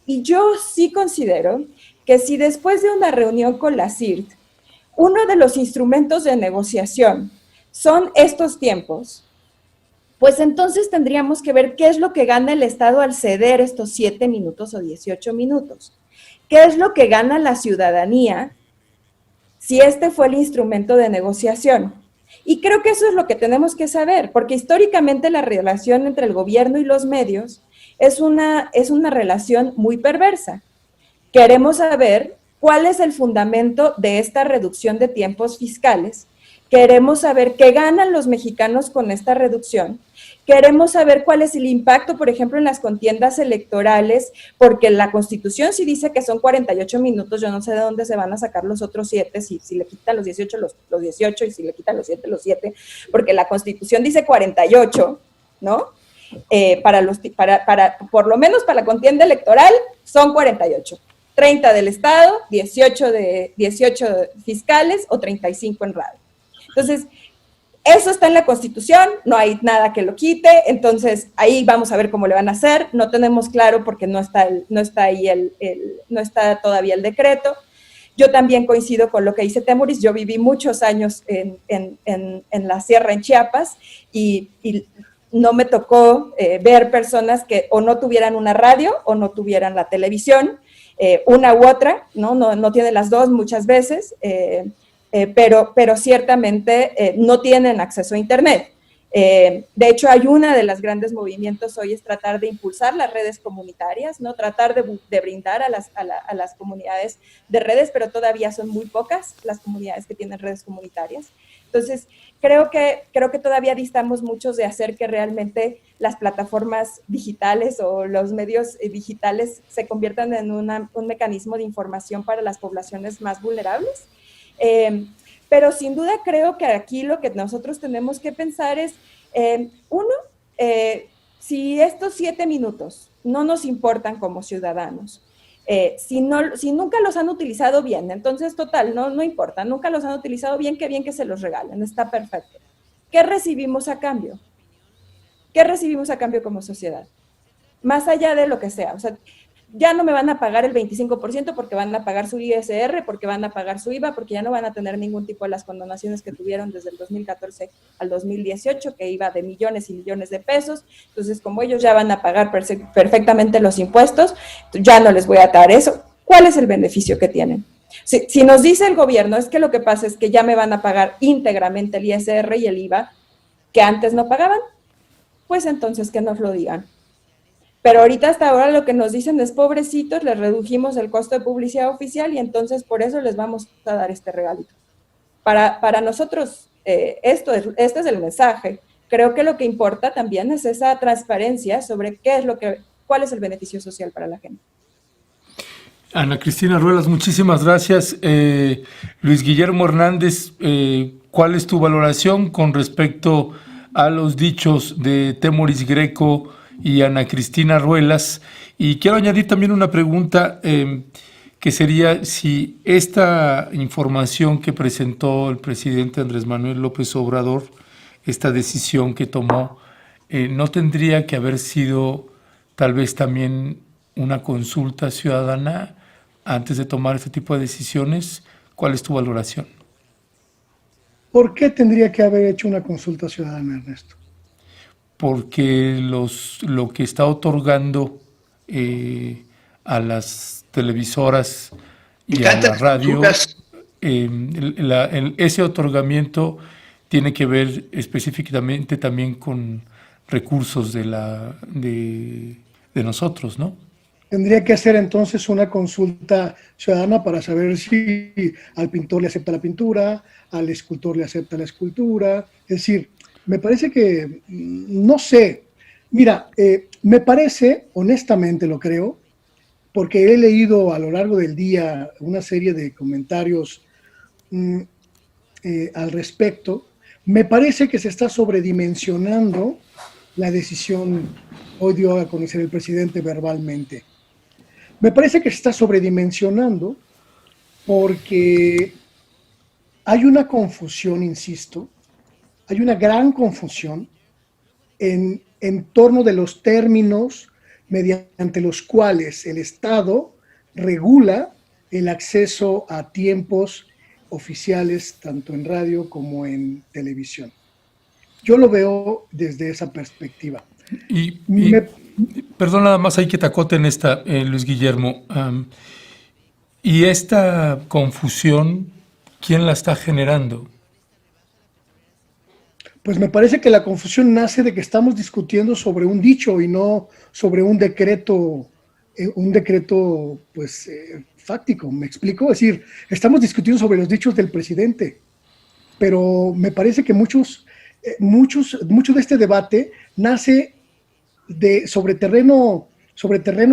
Y yo sí considero que si después de una reunión con la CIRT, uno de los instrumentos de negociación son estos tiempos, pues entonces tendríamos que ver qué es lo que gana el Estado al ceder estos 7 minutos o 18 minutos. ¿Qué es lo que gana la ciudadanía si este fue el instrumento de negociación? Y creo que eso es lo que tenemos que saber, porque históricamente la relación entre el gobierno y los medios es una relación muy perversa. Queremos saber cuál es el fundamento de esta reducción de tiempos fiscales. Queremos saber qué ganan los mexicanos con esta reducción. Queremos saber cuál es el impacto, por ejemplo, en las contiendas electorales, porque la Constitución sí dice que son 48 minutos, yo no sé de dónde se van a sacar los otros 7, si le quitan los 18, los 18, y si le quitan los 7, los 7, porque la Constitución dice 48, ¿no? Por lo menos para la contienda electoral son 48. 30 del Estado, 18 fiscales o 35 en radio. Entonces, eso está en la Constitución, no hay nada que lo quite, entonces ahí vamos a ver cómo le van a hacer, no tenemos claro porque no está todavía el decreto. Yo también coincido con lo que dice Temoris, yo viví muchos años en la sierra, en Chiapas, y no me tocó ver personas que o no tuvieran una radio o no tuvieran la televisión, una u otra, no tiene las dos muchas veces, pero ciertamente no tienen acceso a Internet. De hecho, hay uno de los grandes movimientos hoy es tratar de impulsar las redes comunitarias, ¿no? Tratar de brindar a las comunidades de redes, pero todavía son muy pocas las comunidades que tienen redes comunitarias. Entonces, creo que todavía distamos muchos de hacer que realmente las plataformas digitales o los medios digitales se conviertan en un mecanismo de información para las poblaciones más vulnerables. Pero sin duda creo que aquí lo que nosotros tenemos que pensar es, si estos 7 minutos no nos importan como ciudadanos, si nunca los han utilizado bien, entonces total, no importa, nunca los han utilizado bien que se los regalen, está perfecto. ¿Qué recibimos a cambio? ¿Qué recibimos a cambio como sociedad? Más allá de lo que sea, o sea, ya no me van a pagar el 25% porque van a pagar su ISR, porque van a pagar su IVA, porque ya no van a tener ningún tipo de las condonaciones que tuvieron desde el 2014 al 2018, que iba de millones y millones de pesos. Entonces, como ellos ya van a pagar perfectamente los impuestos, ya no les voy a dar eso. ¿Cuál es el beneficio que tienen? Si nos dice el gobierno, es que lo que pasa es que ya me van a pagar íntegramente el ISR y el IVA que antes no pagaban, pues entonces que nos lo digan. Pero ahorita hasta ahora lo que nos dicen es, pobrecitos, les redujimos el costo de publicidad oficial y entonces por eso les vamos a dar este regalito. Para nosotros, este es el mensaje. Creo que lo que importa también es esa transparencia sobre cuál es el beneficio social para la gente. Ana Cristina Ruelas, muchísimas gracias. Luis Guillermo Hernández, ¿cuál es tu valoración con respecto a los dichos de Temoris Greco y Ana Cristina Ruelas? Y quiero añadir también una pregunta que sería si esta información que presentó el presidente Andrés Manuel López Obrador, esta decisión que tomó, ¿no tendría que haber sido tal vez también una consulta ciudadana antes de tomar este tipo de decisiones? ¿Cuál es tu valoración? ¿Por qué tendría que haber hecho una consulta ciudadana, Ernesto? Porque lo que está otorgando a las televisoras y a la radio, ese otorgamiento tiene que ver específicamente también con recursos de nosotros, ¿no? Tendría que hacer entonces una consulta ciudadana para saber si al pintor le acepta la pintura, al escultor le acepta la escultura. Es decir, me parece que, no sé, mira, me parece, honestamente lo creo, porque he leído a lo largo del día una serie de comentarios al respecto, me parece que se está sobredimensionando la decisión hoy dio a conocer el presidente verbalmente. Me parece que se está sobredimensionando porque hay una confusión, insisto, hay una gran confusión en torno de los términos mediante los cuales el Estado regula el acceso a tiempos oficiales tanto en radio como en televisión. Yo lo veo desde esa perspectiva. Perdón, nada más hay que te acote en esta, Luis Guillermo. ¿Y esta confusión, quién la está generando? Pues me parece que la confusión nace de que estamos discutiendo sobre un dicho y no sobre un decreto pues fáctico, ¿me explico? Es decir, estamos discutiendo sobre los dichos del presidente, pero me parece que mucho de este debate nace sobre terreno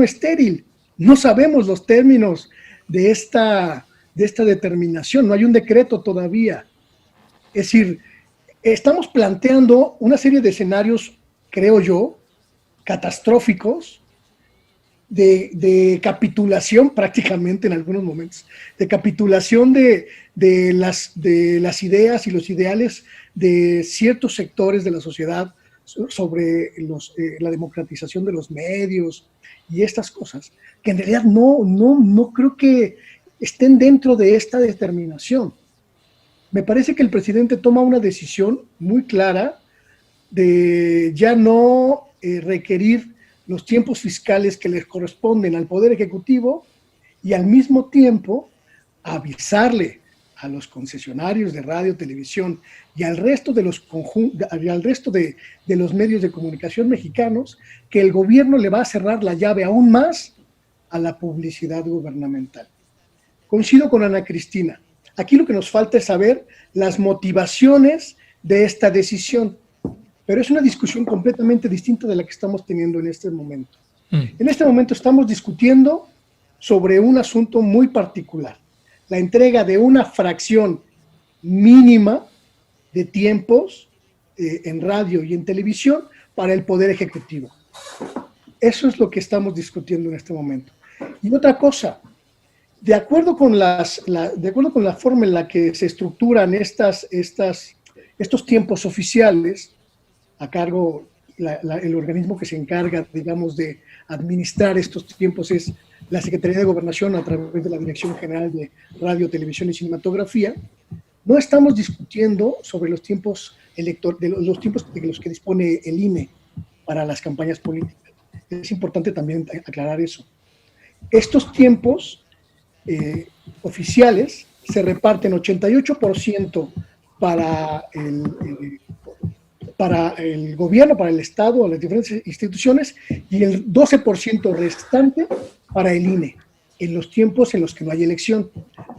estéril. No sabemos los términos de esta determinación, no hay un decreto todavía. Es decir, estamos planteando una serie de escenarios, creo yo, catastróficos, de capitulación prácticamente en algunos momentos, de capitulación de las ideas y los ideales de ciertos sectores de la sociedad sobre la democratización de los medios y estas cosas, que en realidad no creo que estén dentro de esta determinación. Me parece que el presidente toma una decisión muy clara de ya no requerir los tiempos fiscales que les corresponden al Poder Ejecutivo y al mismo tiempo avisarle a los concesionarios de radio, televisión y al resto de los medios de comunicación mexicanos que el gobierno le va a cerrar la llave aún más a la publicidad gubernamental. Coincido con Ana Cristina. Aquí lo que nos falta es saber las motivaciones de esta decisión, pero es una discusión completamente distinta de la que estamos teniendo en este momento. En este momento estamos discutiendo sobre un asunto muy particular, la entrega de una fracción mínima de tiempos en radio y en televisión para el Poder Ejecutivo. Eso es lo que estamos discutiendo en este momento. Y otra cosa, de acuerdo con la forma en la que se estructuran estos tiempos oficiales, a cargo el organismo que se encarga, digamos, de administrar estos tiempos es la Secretaría de Gobernación a través de la Dirección General de Radio, Televisión y Cinematografía. No estamos discutiendo sobre los tiempos los tiempos de los que dispone el INE para las campañas políticas. Es importante también aclarar eso. Estos tiempos oficiales se reparten 88% para el gobierno, para el Estado, las diferentes instituciones, y el 12% restante para el INE, en los tiempos en los que no hay elección.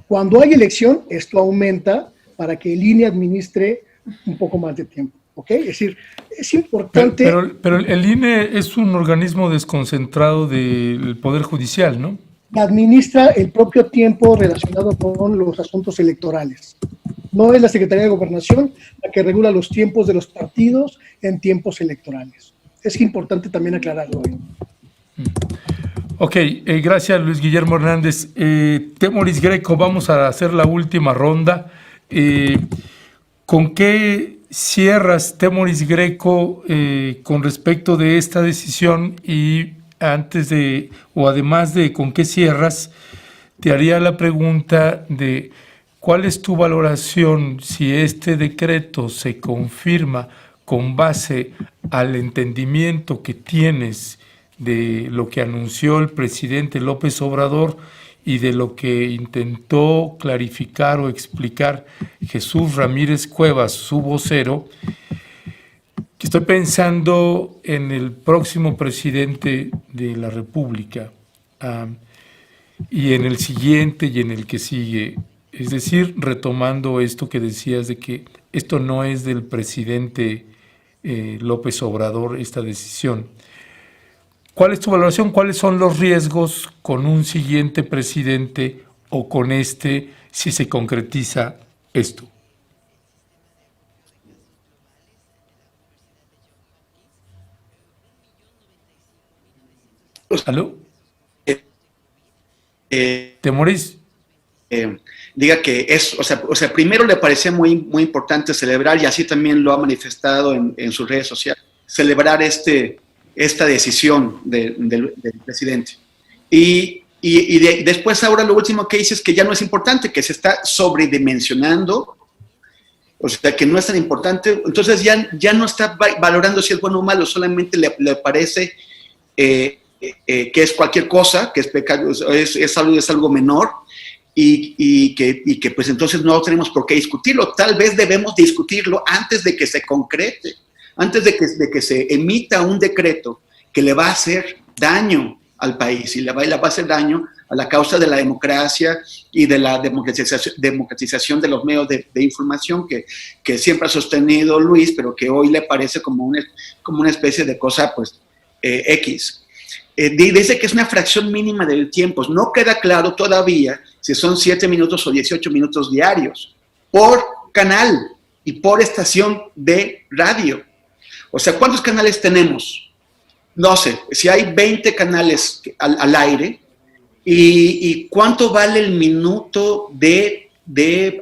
Cuando hay elección, esto aumenta para que el INE administre un poco más de tiempo. ¿Ok? Es decir, es importante... Pero el INE es un organismo desconcentrado del Poder Judicial, ¿no? Administra el propio tiempo relacionado con los asuntos electorales. No es la Secretaría de Gobernación la que regula los tiempos de los partidos en tiempos electorales. Es importante también aclararlo hoy. Ok, gracias Luis Guillermo Hernández. Temoris Greco, vamos a hacer la última ronda. ¿Con qué cierras, Temoris Greco, con respecto de esta decisión? Y además de con qué cierras, te haría la pregunta de ¿cuál es tu valoración si este decreto se confirma con base al entendimiento que tienes de lo que anunció el presidente López Obrador y de lo que intentó clarificar o explicar Jesús Ramírez Cuevas, su vocero? Que estoy pensando en el próximo presidente de la República, y en el siguiente y en el que sigue. Es decir, retomando esto que decías de que esto no es del presidente López Obrador, esta decisión. ¿Cuál es tu valoración? ¿Cuáles son los riesgos con un siguiente presidente o con este si se concretiza esto? ¿Aló? ¿Temoris? Diga que es, o sea, primero le parecía muy, muy importante celebrar, y así también lo ha manifestado en sus redes sociales, celebrar esta decisión del presidente. Y después ahora lo último que dice es que ya no es importante, que se está sobredimensionando, o sea, que no es tan importante. Entonces ya no está valorando si es bueno o malo, solamente le parece que es cualquier cosa, que es pecado, es algo menor, y que pues entonces no tenemos por qué discutirlo. Tal vez debemos discutirlo antes de que se concrete, antes de que se emita un decreto que le va a hacer daño al país y le va a hacer daño a la causa de la democracia y de la democratización de los medios de información que siempre ha sostenido Luis, pero que hoy le parece como una especie de cosa pues X. Dice que es una fracción mínima del tiempo. No queda claro todavía si son 7 minutos o 18 minutos diarios por canal y por estación de radio. O sea, ¿cuántos canales tenemos? No sé, si hay 20 canales al aire, y ¿cuánto vale el minuto de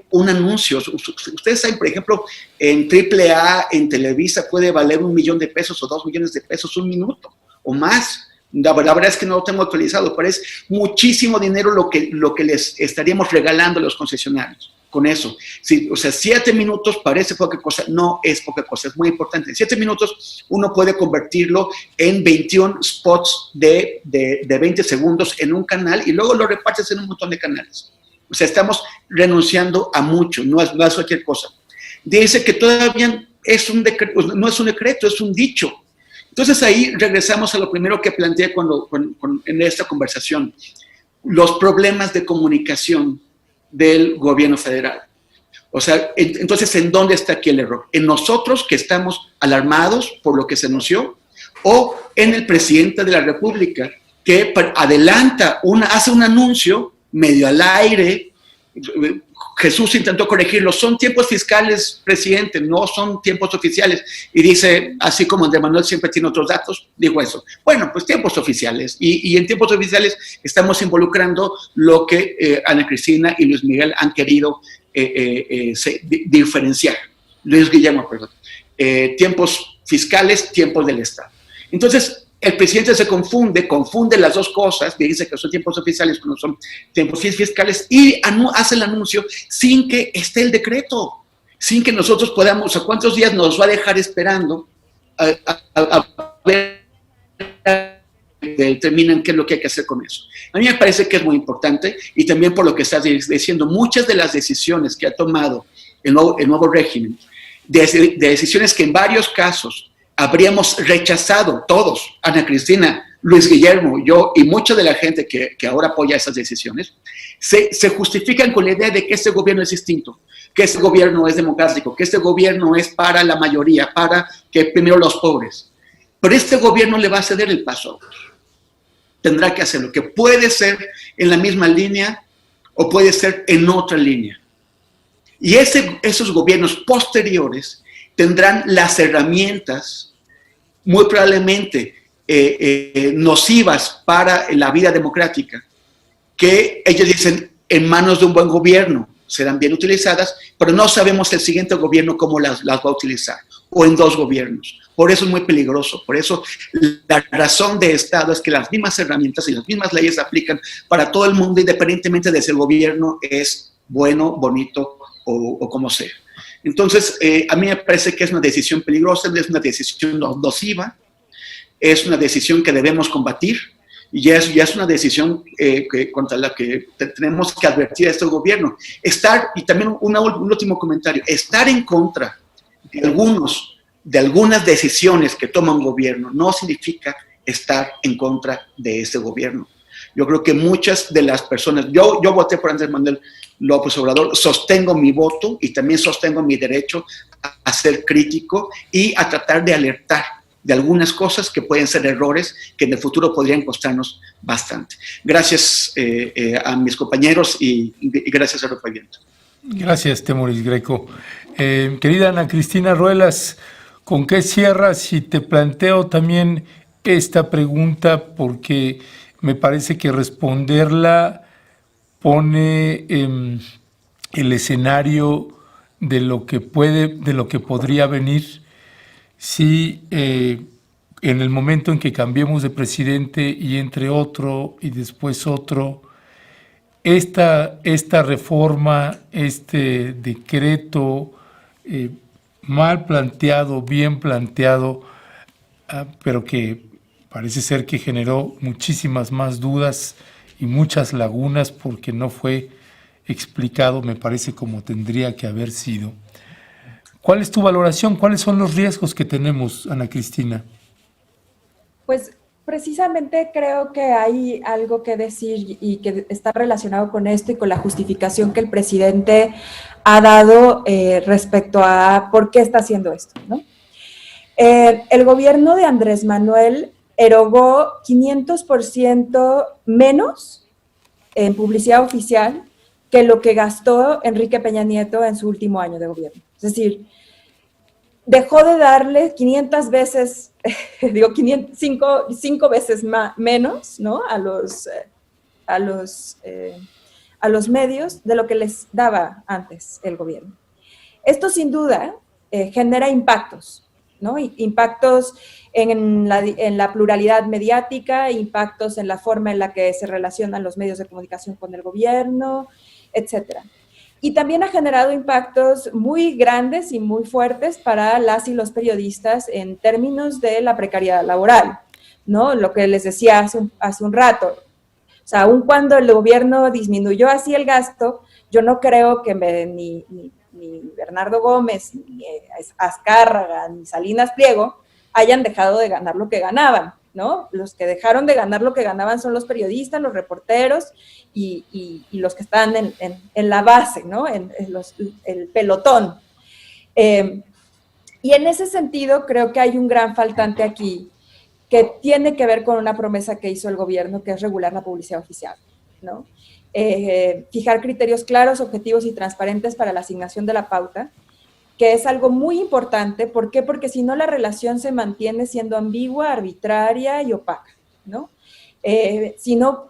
un anuncio? Ustedes saben, por ejemplo, en AAA, en Televisa, puede valer $1 millón o 2 millones de pesos un minuto o más. La verdad es que no lo tengo actualizado, pero es muchísimo dinero lo que les estaríamos regalando a los concesionarios con eso. Sí, o sea, 7 minutos parece poca cosa, no es poca cosa, es muy importante. En 7 minutos uno puede convertirlo en 21 spots de 20 segundos en un canal y luego lo repartes en un montón de canales. O sea, estamos renunciando a mucho, no es cualquier cosa. Dice que todavía no es un decreto, es un dicho. Entonces ahí regresamos a lo primero que planteé en esta conversación, los problemas de comunicación del gobierno federal. O sea, entonces, ¿en dónde está aquí el error? ¿En nosotros que estamos alarmados por lo que se anunció? ¿O en el presidente de la República que hace un anuncio medio al aire? Jesús intentó corregirlo, son tiempos fiscales, presidente, no son tiempos oficiales. Y dice, así como Andrés Manuel siempre tiene otros datos, dijo eso. Bueno, pues tiempos oficiales. Y en tiempos oficiales estamos involucrando lo que Ana Cristina y Luis Miguel han querido diferenciar. Luis Guillermo, perdón. Tiempos fiscales, tiempos del Estado. Entonces, el presidente se confunde las dos cosas, que dice que son tiempos oficiales cuando son tiempos fiscales, y hace el anuncio sin que esté el decreto, sin que nosotros podamos, ¿a cuántos días nos va a dejar esperando a ver determinan qué es lo que hay que hacer con eso? A mí me parece que es muy importante, y también por lo que estás diciendo, muchas de las decisiones que ha tomado el nuevo régimen, de decisiones que en varios casos habríamos rechazado todos, Ana Cristina, Luis Guillermo, yo y mucha de la gente que ahora apoya esas decisiones, se justifican con la idea de que este gobierno es distinto, que este gobierno es democrático, que este gobierno es para la mayoría, para que primero los pobres. Pero este gobierno le va a ceder el paso a otros. Tendrá que hacerlo, que puede ser en la misma línea o puede ser en otra línea. Y esos gobiernos posteriores tendrán las herramientas muy probablemente nocivas para la vida democrática, que ellos dicen en manos de un buen gobierno serán bien utilizadas, pero no sabemos el siguiente gobierno cómo las va a utilizar, o en dos gobiernos. Por eso es muy peligroso. Por eso la razón de Estado es que las mismas herramientas y las mismas leyes se aplican para todo el mundo, independientemente de si el gobierno es bueno, bonito o como sea. Entonces, a mí me parece que es una decisión peligrosa, es una decisión nociva, es una decisión que debemos combatir, y ya es una decisión contra la que tenemos que advertir a este gobierno. Y también un último comentario, estar en contra de algunas decisiones que toma un gobierno no significa estar en contra de ese gobierno. Yo creo que muchas de las personas, yo voté por Andrés Manuel López Obrador, sostengo mi voto y también sostengo mi derecho a ser crítico y a tratar de alertar de algunas cosas que pueden ser errores que en el futuro podrían costarnos bastante. Gracias a mis compañeros y gracias a Grupo Viento. Gracias, Temoris Greco. Querida Ana Cristina Ruelas, ¿con qué cierras? Y te planteo también esta pregunta porque me parece que responderla pone el escenario de lo que podría venir si en el momento en que cambiemos de presidente y entre otro y después otro, esta reforma, este decreto mal planteado, bien planteado, pero que parece ser que generó muchísimas más dudas y muchas lagunas porque no fue explicado, me parece, como tendría que haber sido. ¿Cuál es tu valoración? ¿Cuáles son los riesgos que tenemos, Ana Cristina? Pues precisamente creo que hay algo que decir y que está relacionado con esto y con la justificación que el presidente ha dado respecto a por qué está haciendo esto, ¿no? El gobierno de Andrés Manuel erogó 500% menos en publicidad oficial que lo que gastó Enrique Peña Nieto en su último año de gobierno. Es decir, dejó de darle 500 veces, cinco veces menos, ¿no? a los medios de lo que les daba antes el gobierno. Esto sin duda genera impactos, ¿no? Impactos en la pluralidad mediática, impactos en la forma en la que se relacionan los medios de comunicación con el gobierno, etcétera. Y también ha generado impactos muy grandes y muy fuertes para las y los periodistas en términos de la precariedad laboral, ¿no? Lo que les decía hace un rato. O sea, aun cuando el gobierno disminuyó así el gasto, yo no creo que ni Bernardo Gómez, ni Azcárraga, ni Salinas Pliego hayan dejado de ganar lo que ganaban, ¿no? Los que dejaron de ganar lo que ganaban son los periodistas, los reporteros y los que están en la base, ¿no? El pelotón. Y en ese sentido creo que hay un gran faltante aquí que tiene que ver con una promesa que hizo el gobierno, que es regular la publicidad oficial, ¿no? Fijar criterios claros, objetivos y transparentes para la asignación de la pauta, que es algo muy importante. ¿Por qué? Porque si no, la relación se mantiene siendo ambigua, arbitraria y opaca, ¿no?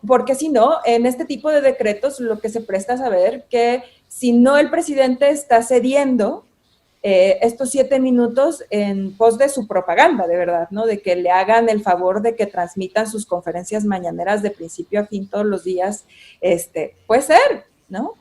Porque si no, en este tipo de decretos lo que se presta a saber que si no el presidente está cediendo estos 7 minutos en pos de su propaganda, de verdad, ¿no? De que le hagan el favor de que transmitan sus conferencias mañaneras de principio a fin todos los días, puede ser, ¿no?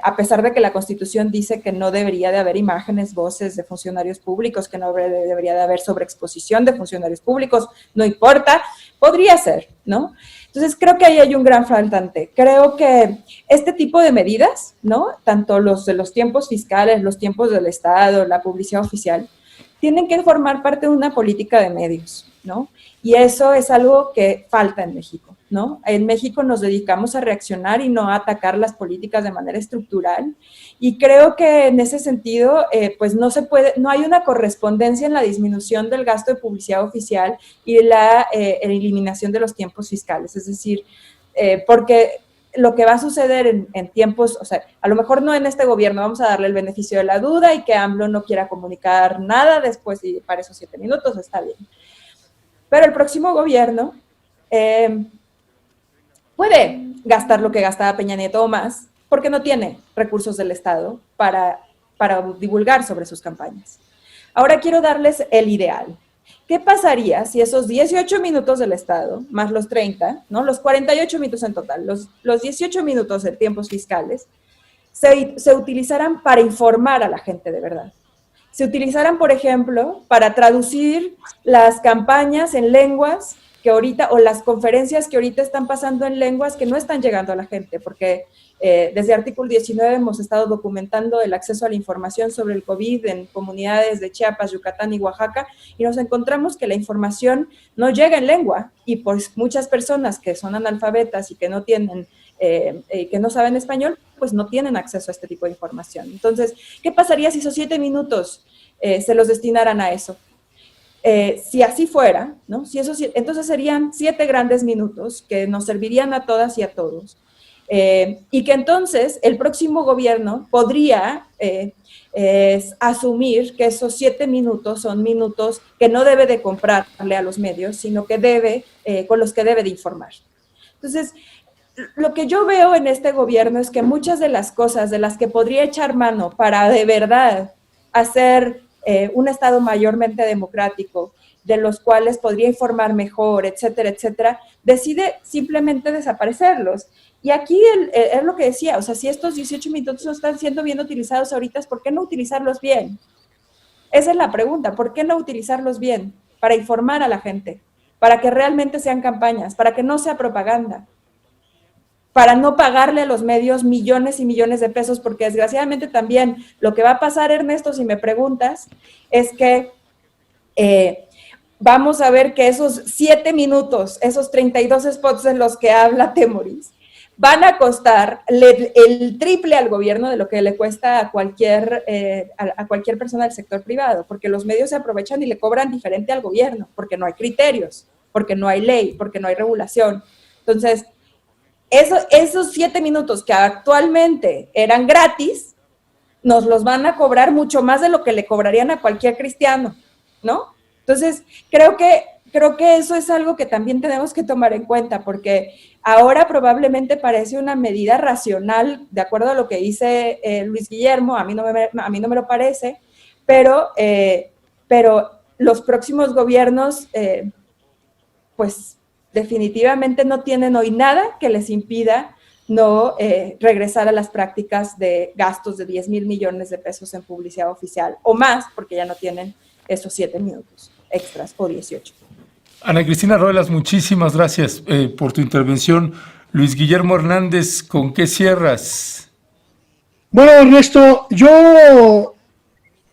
A pesar de que la Constitución dice que no debería de haber imágenes, voces de funcionarios públicos, que no debería de haber sobreexposición de funcionarios públicos, no importa, podría ser, ¿no? Entonces creo que ahí hay un gran faltante. Creo que este tipo de medidas, ¿no? Tanto los de los tiempos fiscales, los tiempos del Estado, la publicidad oficial, tienen que formar parte de una política de medios, ¿no? Y eso es algo que falta en México, ¿no? En México nos dedicamos a reaccionar y no a atacar las políticas de manera estructural, y creo que en ese sentido, pues no hay una correspondencia en la disminución del gasto de publicidad oficial y la eliminación de los tiempos fiscales, es decir, porque lo que va a suceder en tiempos, o sea, a lo mejor no en este gobierno, vamos a darle el beneficio de la duda y que AMLO no quiera comunicar nada después y para esos 7 minutos, está bien. Pero el próximo gobierno puede gastar lo que gastaba Peña Nieto o más, porque no tiene recursos del Estado para divulgar sobre sus campañas. Ahora quiero darles el ideal. ¿Qué pasaría si esos 18 minutos del Estado, más los 30, ¿no? Los 48 minutos en total, los 18 minutos de tiempos fiscales, se utilizaran para informar a la gente de verdad? Se utilizaran, por ejemplo, para traducir las campañas en lenguas que ahorita, o las conferencias que ahorita están pasando en lenguas que no están llegando a la gente, porque desde Artículo 19 hemos estado documentando el acceso a la información sobre el COVID en comunidades de Chiapas, Yucatán y Oaxaca, y nos encontramos que la información no llega en lengua, y pues muchas personas que son analfabetas y que no tienen, que no saben español, pues no tienen acceso a este tipo de información. Entonces, ¿qué pasaría si esos 7 minutos se los destinaran a eso? Si así fuera, ¿no? Entonces serían 7 grandes minutos que nos servirían a todas y a todos. Y que entonces el próximo gobierno podría asumir que esos 7 minutos son minutos que no debe de comprarle a los medios, sino que con los que debe de informar. Entonces, lo que yo veo en este gobierno es que muchas de las cosas de las que podría echar mano para de verdad hacer un Estado mayormente democrático, de los cuales podría informar mejor, etcétera, etcétera, decide simplemente desaparecerlos. Y aquí es lo que decía, o sea, si estos 18 minutos no están siendo bien utilizados ahorita, ¿por qué no utilizarlos bien? Esa es la pregunta, ¿por qué no utilizarlos bien? Para informar a la gente, para que realmente sean campañas, para que no sea propaganda, para no pagarle a los medios millones y millones de pesos, porque desgraciadamente también lo que va a pasar, Ernesto, si me preguntas, es que vamos a ver que esos 7 minutos, esos 32 spots en los que habla Temoris, van a costar el triple al gobierno de lo que le cuesta a cualquier persona del sector privado, porque los medios se aprovechan y le cobran diferente al gobierno, porque no hay criterios, porque no hay ley, porque no hay regulación. Entonces, esos 7 minutos que actualmente eran gratis, nos los van a cobrar mucho más de lo que le cobrarían a cualquier cristiano, ¿no? Entonces, creo que eso es algo que también tenemos que tomar en cuenta, porque ahora probablemente parece una medida racional, de acuerdo a lo que dice Luis Guillermo, a mí no me lo parece, pero los próximos gobiernos, pues definitivamente no tienen hoy nada que les impida no regresar a las prácticas de gastos de 10,000 millones de pesos en publicidad oficial, o más, porque ya no tienen esos 7 minutos extras o 18. Ana Cristina Ruelas, muchísimas gracias por tu intervención. Luis Guillermo Hernández, ¿con qué cierras? Bueno, Ernesto, yo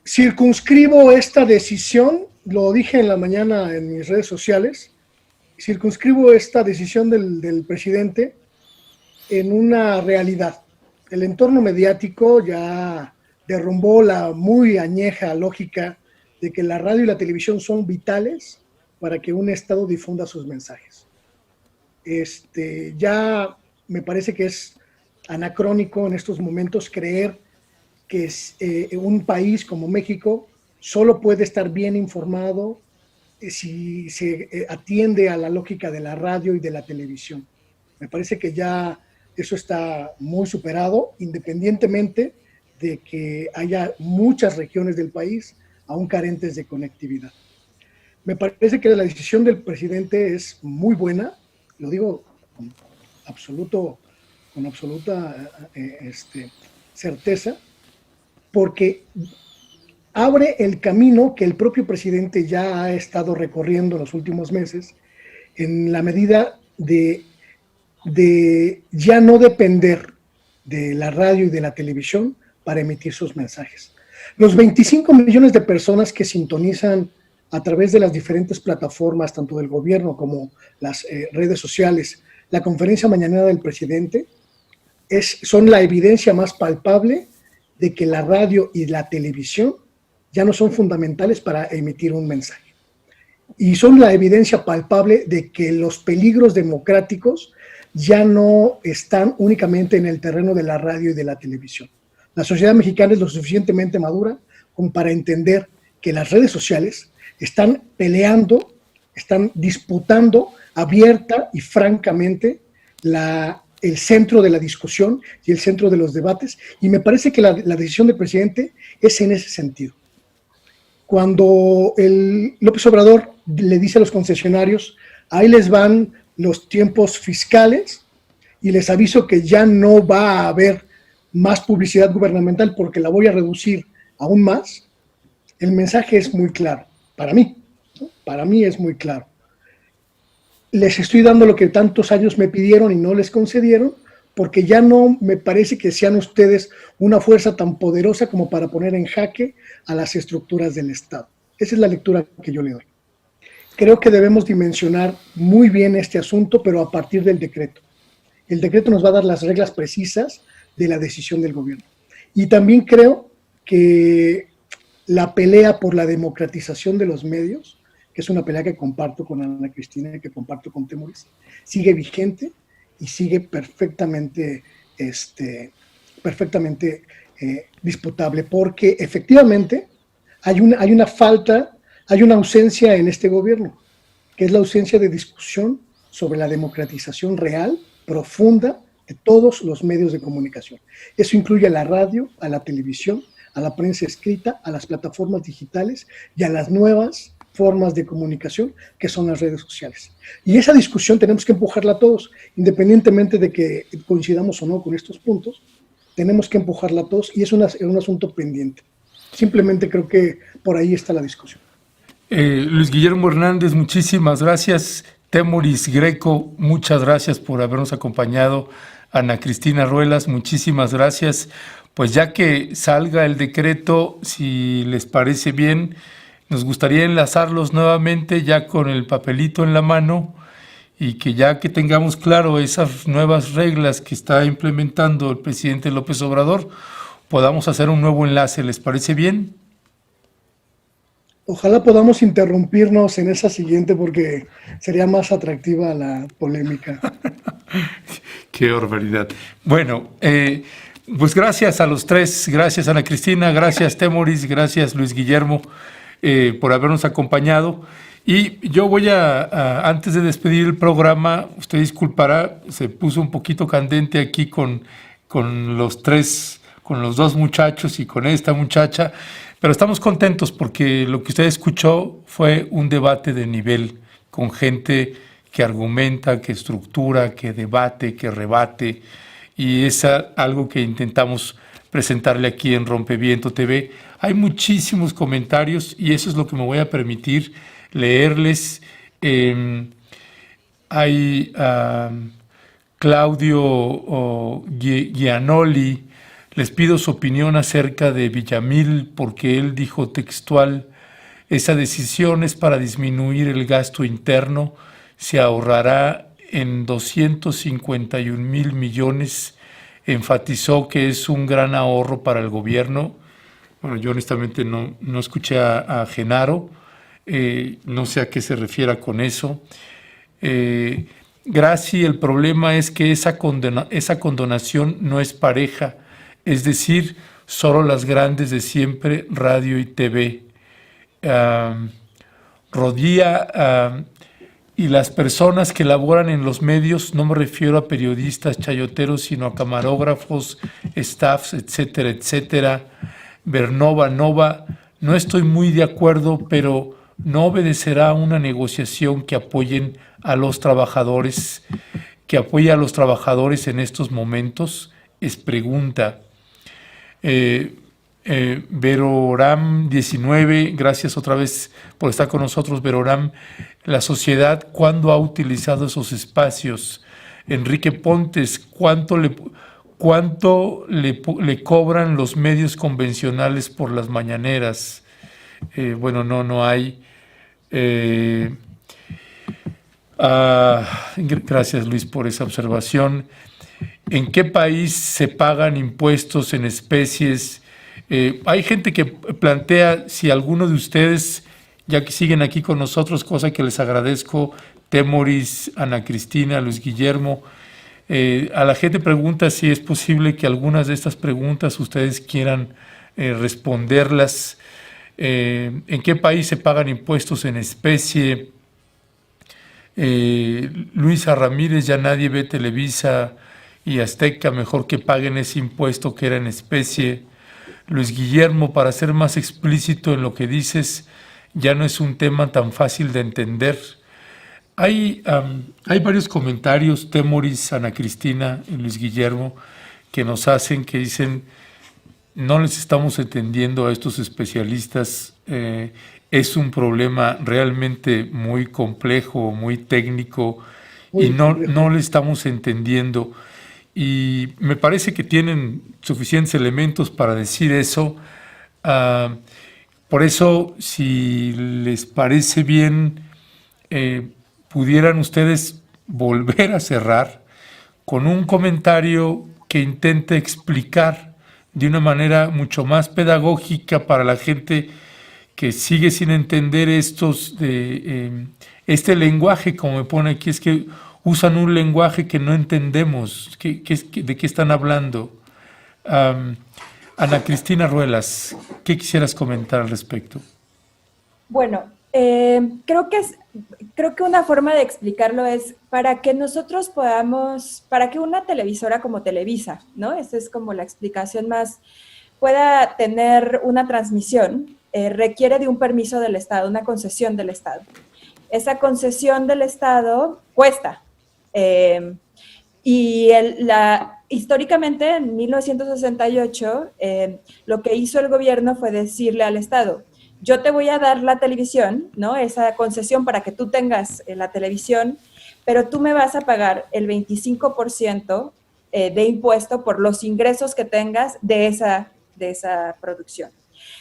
circunscribo esta decisión, lo dije en la mañana en mis redes sociales, circunscribo esta decisión del presidente en una realidad. El entorno mediático ya derrumbó la muy añeja lógica de que la radio y la televisión son vitales para que un Estado difunda sus mensajes. Ya me parece que es anacrónico en estos momentos creer que un país como México solo puede estar bien informado si se atiende a la lógica de la radio y de la televisión. Me parece que ya eso está muy superado, independientemente de que haya muchas regiones del país aún carentes de conectividad. Me parece que la decisión del presidente es muy buena, lo digo con absoluta certeza, porque abre el camino que el propio presidente ya ha estado recorriendo en los últimos meses, en la medida de ya no depender de la radio y de la televisión para emitir sus mensajes. Los 25 millones de personas que sintonizan a través de las diferentes plataformas, tanto del gobierno como las redes sociales, la conferencia mañanera del presidente, son la evidencia más palpable de que la radio y la televisión ya no son fundamentales para emitir un mensaje. Y son la evidencia palpable de que los peligros democráticos ya no están únicamente en el terreno de la radio y de la televisión. La sociedad mexicana es lo suficientemente madura como para entender que las redes sociales están peleando, están disputando abierta y francamente el centro de la discusión y el centro de los debates, y me parece que la decisión del presidente es en ese sentido. Cuando López Obrador le dice a los concesionarios, ahí les van los tiempos fiscales y les aviso que ya no va a haber más publicidad gubernamental porque la voy a reducir aún más, el mensaje es muy claro, para mí, ¿no? Para mí es muy claro. Les estoy dando lo que tantos años me pidieron y no les concedieron, porque ya no me parece que sean ustedes una fuerza tan poderosa como para poner en jaque a las estructuras del Estado. Esa es la lectura que yo le doy. Creo que debemos dimensionar muy bien este asunto, pero a partir del decreto. El decreto nos va a dar las reglas precisas de la decisión del gobierno. Y también creo que la pelea por la democratización de los medios, que es una pelea que comparto con Ana Cristina y que comparto con Temoris, sigue vigente y sigue perfectamente disputable, porque efectivamente hay una falta, hay una ausencia en este gobierno, que es la ausencia de discusión sobre la democratización real, profunda, de todos los medios de comunicación. Eso incluye a la radio, a la televisión, a la prensa escrita, a las plataformas digitales y a las nuevas formas de comunicación que son las redes sociales. Y esa discusión tenemos que empujarla todos, independientemente de que coincidamos o no con estos puntos, tenemos que empujarla todos y es un asunto pendiente. Simplemente creo que por ahí está la discusión. Luis Guillermo Hernández, muchísimas gracias. Temoris Greco, muchas gracias por habernos acompañado. Ana Cristina Ruelas, muchísimas gracias. Pues ya que salga el decreto, si les parece bien, nos gustaría enlazarlos nuevamente ya con el papelito en la mano y que ya que tengamos claro esas nuevas reglas que está implementando el presidente López Obrador, podamos hacer un nuevo enlace. ¿Les parece bien? Ojalá podamos interrumpirnos en esa siguiente porque sería más atractiva la polémica. Qué barbaridad. Bueno, pues gracias a los tres, gracias Ana Cristina, gracias Temoris, gracias Luis Guillermo por habernos acompañado. Y yo voy antes de despedir el programa, usted disculpará, se puso un poquito candente aquí con los tres, con los dos muchachos y con esta muchacha, pero estamos contentos porque lo que usted escuchó fue un debate de nivel con gente que argumenta, que estructura, que debate, que rebate, y es algo que intentamos presentarle aquí en Rompeviento TV. Hay muchísimos comentarios y eso es lo que me voy a permitir leerles. Hay Claudio Gianoli, les pido su opinión acerca de Villamil porque él dijo textual, esa decisión es para disminuir el gasto interno, se ahorrará en 251,000 millones, enfatizó que es un gran ahorro para el gobierno. Bueno, yo honestamente no escuché a Genaro, no sé a qué se refiera con eso. Graci, el problema es que esa condonación no es pareja, es decir, solo las grandes de siempre, radio y TV. Rodía y las personas que laboran en los medios, no me refiero a periodistas, chayoteros, sino a camarógrafos, staffs, etcétera, etcétera, Bernova, Nova, no estoy muy de acuerdo, pero no obedecerá a una negociación que apoyen a los trabajadores, que apoye a los trabajadores en estos momentos, es pregunta. Veroram 19, gracias otra vez por estar con nosotros, Veroram. La sociedad, ¿cuándo ha utilizado esos espacios? Enrique Pontes, ¿cuánto le cobran los medios convencionales por las mañaneras? Bueno, no hay. Gracias, Luis, por esa observación. ¿En qué país se pagan impuestos en especies? Hay gente que plantea si alguno de ustedes, ya que siguen aquí con nosotros, cosa que les agradezco, Temoris, Ana Cristina, Luis Guillermo, a la gente pregunta si es posible que algunas de estas preguntas ustedes quieran responderlas. ¿En qué país se pagan impuestos en especie? Luisa Ramírez, ya nadie ve Televisa y Azteca, mejor que paguen ese impuesto que era en especie. Luis Guillermo, para ser más explícito en lo que dices, ya no es un tema tan fácil de entender. Hay varios comentarios, Temoris, Ana Cristina y Luis Guillermo, que nos hacen, que dicen, no les estamos entendiendo a estos especialistas, es un problema realmente muy complejo, muy técnico, y no le estamos entendiendo. Y me parece que tienen suficientes elementos para decir eso. Por eso, si les parece bien, pudieran ustedes volver a cerrar con un comentario que intente explicar de una manera mucho más pedagógica para la gente que sigue sin entender este lenguaje, como me pone aquí, es que usan un lenguaje que no entendemos. ¿De qué están hablando? Ana Cristina Ruelas, ¿qué quisieras comentar al respecto? Bueno, creo que una forma de explicarlo es para que nosotros podamos, para que una televisora como Televisa, ¿no? Esa es como la explicación más, pueda tener una transmisión, requiere de un permiso del Estado, una concesión del Estado. Esa concesión del Estado cuesta. Históricamente, en 1968, lo que hizo el gobierno fue decirle al Estado, yo te voy a dar la televisión, ¿no? Esa concesión para que tú tengas la televisión, pero tú me vas a pagar el 25% de impuesto por los ingresos que tengas de esa producción.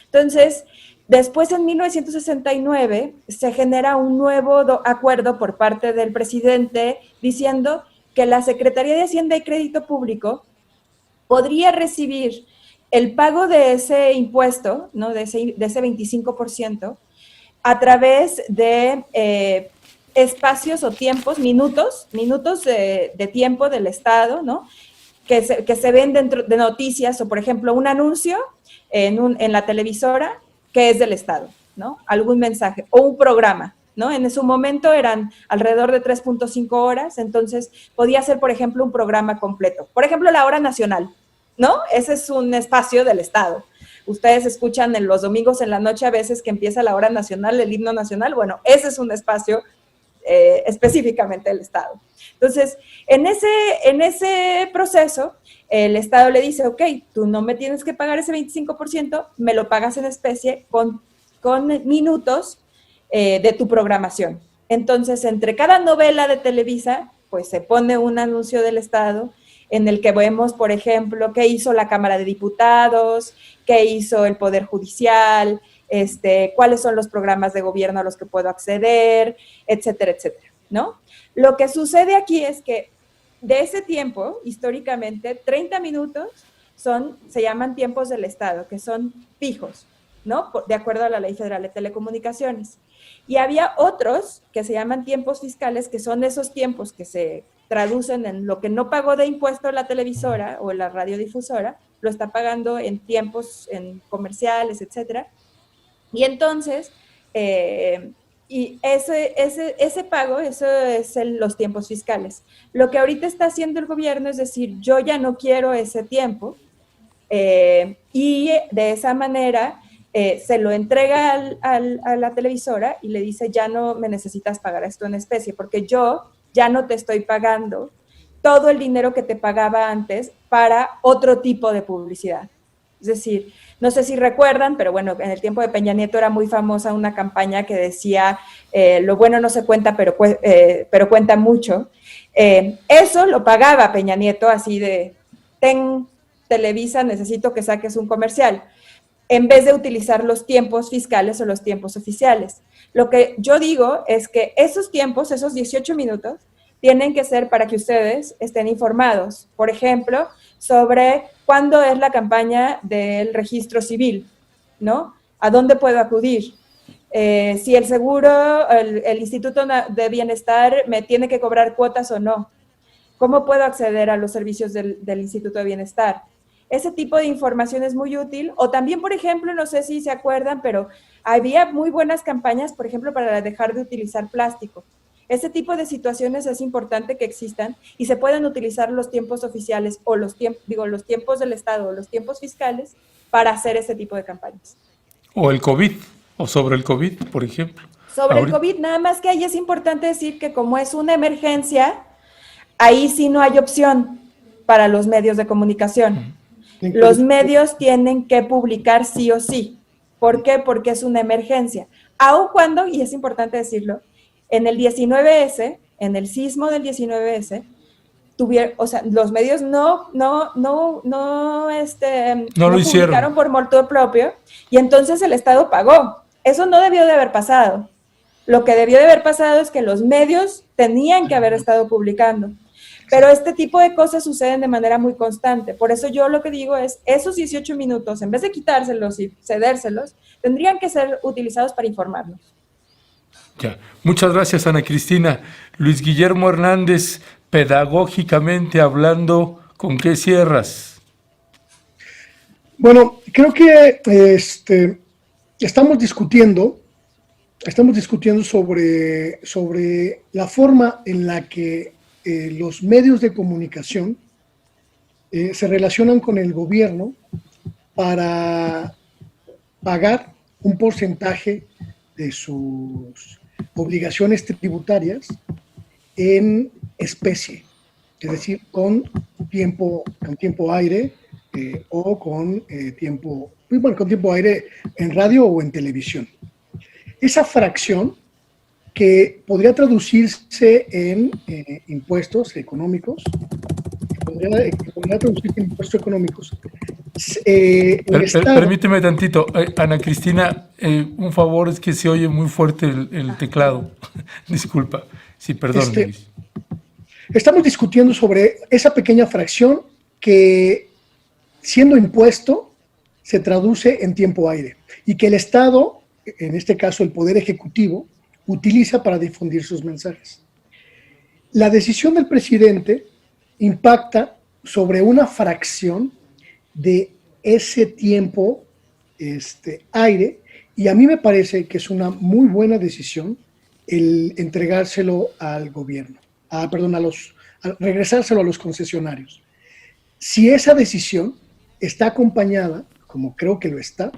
Entonces, después en 1969 se genera un nuevo acuerdo por parte del presidente diciendo que la Secretaría de Hacienda y Crédito Público podría recibir el pago de ese impuesto, ¿no? de ese 25%, a través de espacios o tiempos, minutos de tiempo del Estado, ¿no? que se ven dentro de noticias, o por ejemplo, un anuncio en la televisora que es del Estado, ¿no? Algún mensaje, o un programa, ¿no? En su momento eran alrededor de 3.5 horas, entonces podía ser, por ejemplo, un programa completo. Por ejemplo, la hora nacional, ¿no? Ese es un espacio del Estado. Ustedes escuchan en los domingos en la noche a veces que empieza la hora nacional, el himno nacional, bueno, ese es un espacio específicamente del Estado. Entonces, en ese proceso, el Estado le dice, ok, tú no me tienes que pagar ese 25%, me lo pagas en especie con minutos de tu programación. Entonces, entre cada novela de Televisa, pues se pone un anuncio del Estado en el que vemos, por ejemplo, qué hizo la Cámara de Diputados, qué hizo el Poder Judicial, cuáles son los programas de gobierno a los que puedo acceder, etcétera, etcétera, ¿no? Lo que sucede aquí es que de ese tiempo, históricamente, 30 minutos se llaman tiempos del Estado, que son fijos, ¿no? De acuerdo a la Ley Federal de Telecomunicaciones. Y había otros que se llaman tiempos fiscales, que son esos tiempos que se traducen en lo que no pagó de impuesto la televisora o la radiodifusora, lo está pagando en tiempos, en comerciales, etcétera. Y entonces, Y ese pago, eso es los tiempos fiscales. Lo que ahorita está haciendo el gobierno es decir, yo ya no quiero ese tiempo, y de esa manera se lo entrega a la televisora y le dice, ya no me necesitas pagar esto en especie, porque yo ya no te estoy pagando todo el dinero que te pagaba antes para otro tipo de publicidad. Es decir, no sé si recuerdan, pero bueno, en el tiempo de Peña Nieto era muy famosa una campaña que decía, lo bueno no se cuenta, pero cuenta mucho. Eso lo pagaba Peña Nieto así de, ten Televisa, necesito que saques un comercial, en vez de utilizar los tiempos fiscales o los tiempos oficiales. Lo que yo digo es que esos tiempos, esos 18 minutos, tienen que ser para que ustedes estén informados. Por ejemplo, sobre cuándo es la campaña del registro civil, ¿no? ¿A dónde puedo acudir? Si el seguro, el Instituto de Bienestar me tiene que cobrar cuotas o no. ¿Cómo puedo acceder a los servicios del Instituto de Bienestar? Ese tipo de información es muy útil. O también, por ejemplo, no sé si se acuerdan, pero había muy buenas campañas, por ejemplo, para dejar de utilizar plástico. Ese tipo de situaciones es importante que existan y se puedan utilizar los tiempos oficiales o los tiempos del Estado o los tiempos fiscales para hacer ese tipo de campañas. O el COVID, o sobre el COVID, por ejemplo. Sobre el COVID, nada más que ahí es importante decir que como es una emergencia, ahí sí no hay opción para los medios de comunicación. Los medios tienen que publicar sí o sí. ¿Por qué? Porque es una emergencia. Aun cuando, y es importante decirlo, en el 19S, en el sismo del 19S, los medios no lo publicaron por motu propio, y entonces el Estado pagó. Eso no debió de haber pasado. Lo que debió de haber pasado es que los medios tenían que haber estado publicando. Pero este tipo de cosas suceden de manera muy constante. Por eso yo lo que digo es, esos 18 minutos, en vez de quitárselos y cedérselos, tendrían que ser utilizados para informarnos. Ya. Muchas gracias, Ana Cristina. Luis Guillermo Hernández, pedagógicamente hablando, ¿con qué cierras? Bueno, creo que estamos discutiendo sobre la forma en la que los medios de comunicación se relacionan con el gobierno para pagar un porcentaje de sus obligaciones tributarias en especie, es decir, con tiempo aire o con tiempo aire en radio o en televisión. Esa fracción que podría traducirse en impuestos económicos, Permíteme tantito, Ana Cristina, un favor, es que se oye muy fuerte el teclado. Disculpa, sí, perdón. Estamos discutiendo sobre esa pequeña fracción que, siendo impuesto, se traduce en tiempo aire y que el Estado, en este caso el Poder Ejecutivo, utiliza para difundir sus mensajes. La decisión del presidente impacta sobre una fracción de ese tiempo aire, y a mí me parece que es una muy buena decisión el entregárselo al gobierno, regresárselo a los concesionarios. Si esa decisión está acompañada, como creo que lo está,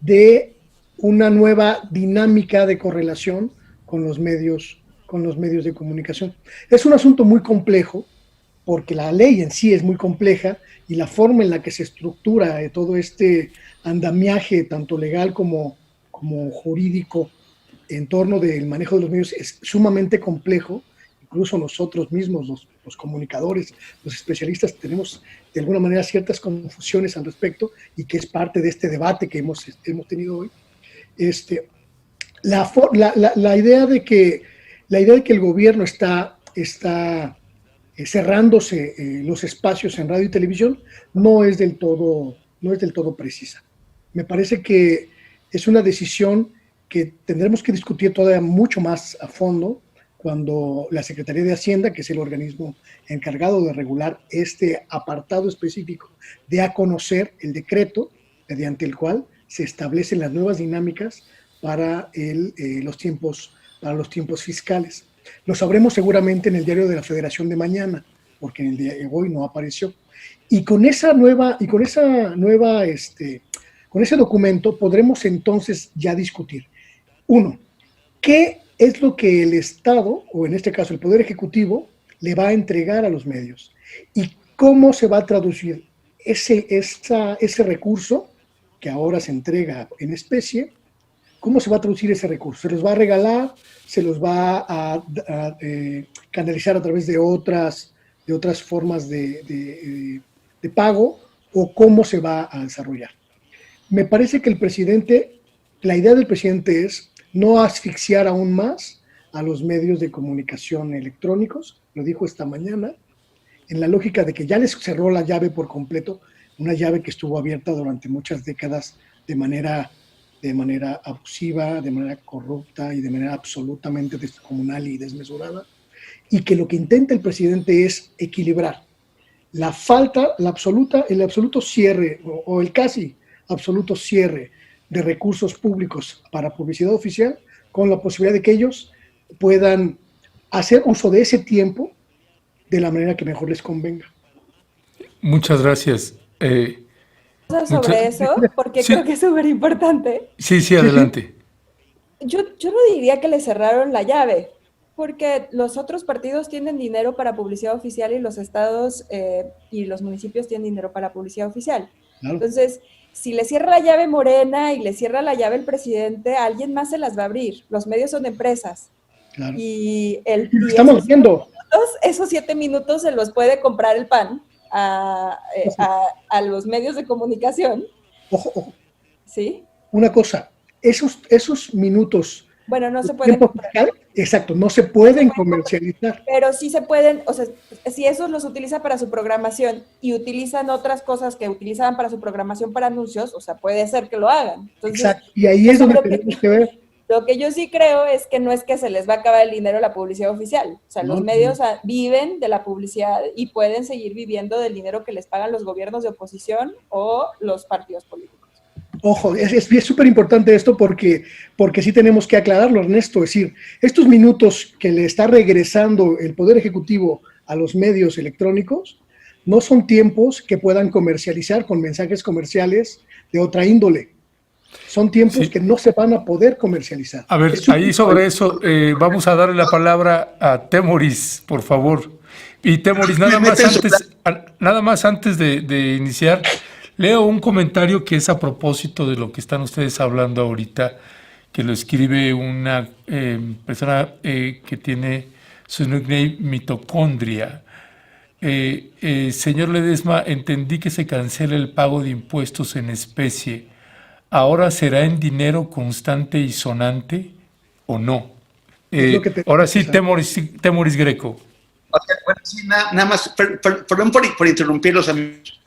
de una nueva dinámica de correlación con los medios de comunicación. Es un asunto muy complejo, porque la ley en sí es muy compleja y la forma en la que se estructura todo este andamiaje, tanto legal como jurídico, en torno del manejo de los medios es sumamente complejo. Incluso nosotros mismos, los comunicadores, los especialistas, tenemos de alguna manera ciertas confusiones al respecto, y que es parte de este debate que hemos tenido hoy. La idea de que el gobierno está cerrándose los espacios en radio y televisión no es del todo precisa. Me parece que es una decisión que tendremos que discutir todavía mucho más a fondo cuando la Secretaría de Hacienda, que es el organismo encargado de regular este apartado específico, dé a conocer el decreto mediante el cual se establecen las nuevas dinámicas para los tiempos para los tiempos fiscales. Lo sabremos seguramente en el diario de la Federación de mañana, porque en el día de hoy no apareció. Y con ese documento podremos entonces ya discutir. Uno, ¿qué es lo que el Estado, o en este caso el Poder Ejecutivo, le va a entregar a los medios? ¿Y cómo se va a traducir ese recurso que ahora se entrega en especie? ¿Cómo se va a traducir ese recurso? ¿Se los va a regalar? ¿Se los va a canalizar a través de otras formas de pago? ¿O cómo se va a desarrollar? Me parece que la idea del presidente es no asfixiar aún más a los medios de comunicación electrónicos, lo dijo esta mañana, en la lógica de que ya les cerró la llave por completo, una llave que estuvo abierta durante muchas décadas de manera abusiva, de manera corrupta y de manera absolutamente descomunal y desmesurada, y que lo que intenta el presidente es equilibrar el absoluto cierre o el casi absoluto cierre de recursos públicos para publicidad oficial con la posibilidad de que ellos puedan hacer uso de ese tiempo de la manera que mejor les convenga. Muchas gracias. Sobre eso, porque sí, creo que es súper importante. Sí, adelante. Yo no diría que le cerraron la llave, porque los otros partidos tienen dinero para publicidad oficial y los estados y los municipios tienen dinero para publicidad oficial. Claro. Entonces, si le cierra la llave Morena y le cierra la llave el presidente, alguien más se las va a abrir. Los medios son empresas. Claro. Y estamos viendo. Esos 7 minutos se los puede comprar el PAN a los medios de comunicación. Ojo. ¿Sí? Una cosa, esos minutos... Bueno, no se pueden comprar. Exacto, no se pueden comercializar. Pero sí se pueden, o sea, si esos los utiliza para su programación y utilizan otras cosas que utilizaban para su programación para anuncios, o sea, puede ser que lo hagan. Entonces, exacto, y ahí es donde tenemos que ver. Lo que yo sí creo es que no es que se les va a acabar el dinero a la publicidad oficial. O sea, los medios viven de la publicidad y pueden seguir viviendo del dinero que les pagan los gobiernos de oposición o los partidos políticos. Ojo, es súper importante esto porque sí tenemos que aclararlo, Ernesto. Es decir, estos minutos que le está regresando el Poder Ejecutivo a los medios electrónicos no son tiempos que puedan comercializar con mensajes comerciales de otra índole. Son tiempos que no se van a poder comercializar. A ver, ahí sobre eso vamos a darle la palabra a Temoris, por favor. Y Temoris, nada más antes de iniciar, leo un comentario que es a propósito de lo que están ustedes hablando ahorita, que lo escribe una persona que tiene su nickname Mitocondria. Señor Ledesma, entendí que se cancela el pago de impuestos en especie. ¿Ahora será en dinero constante y sonante o no? Ahora sí, Temoris Greco. Bueno, sí, nada más, perdón por interrumpirlos, amigos.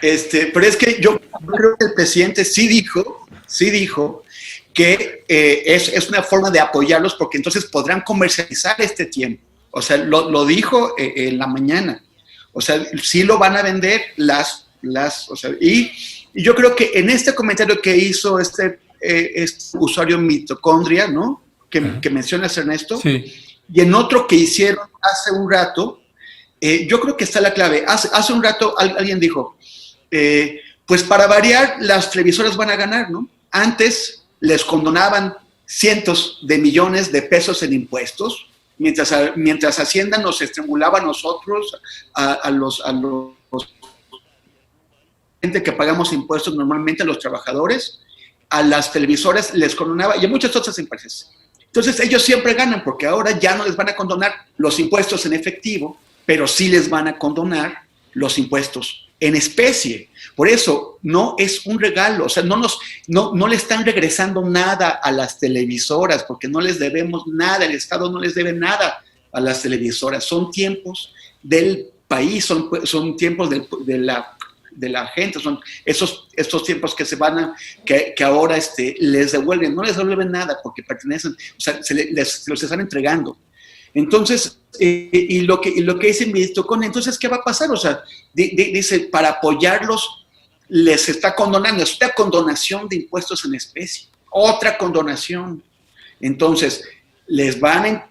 Pero es que yo creo que el presidente sí dijo que es una forma de apoyarlos porque entonces podrán comercializar este tiempo. O sea, lo dijo en la mañana. O sea, sí lo van a vender o sea, y yo creo que en este comentario que hizo este usuario Mitocondria, ¿no? Que mencionas, Ernesto, sí. Y en otro que hicieron hace un rato, yo creo que está la clave. Hace un rato alguien dijo, pues para variar, las televisoras van a ganar, ¿no? Antes les condonaban cientos de millones de pesos en impuestos, mientras Hacienda nos estrangulaba a nosotros, a los gente que pagamos impuestos normalmente, a los trabajadores, a las televisoras les condonaba y a muchas otras empresas. Entonces ellos siempre ganan porque ahora ya no les van a condonar los impuestos en efectivo, pero sí les van a condonar los impuestos en especie. Por eso no es un regalo, o sea, no le están regresando nada a las televisoras porque no les debemos nada, el Estado no les debe nada a las televisoras. Son tiempos del país, son tiempos de la gente, son estos tiempos que que ahora les devuelven, no les devuelven nada porque pertenecen, o sea, los están entregando. Entonces, y lo que dice el ministro Con, entonces, ¿qué va a pasar? O sea, dice, para apoyarlos, les está condonando, es una condonación de impuestos en especie, otra condonación. Entonces, ¿Les van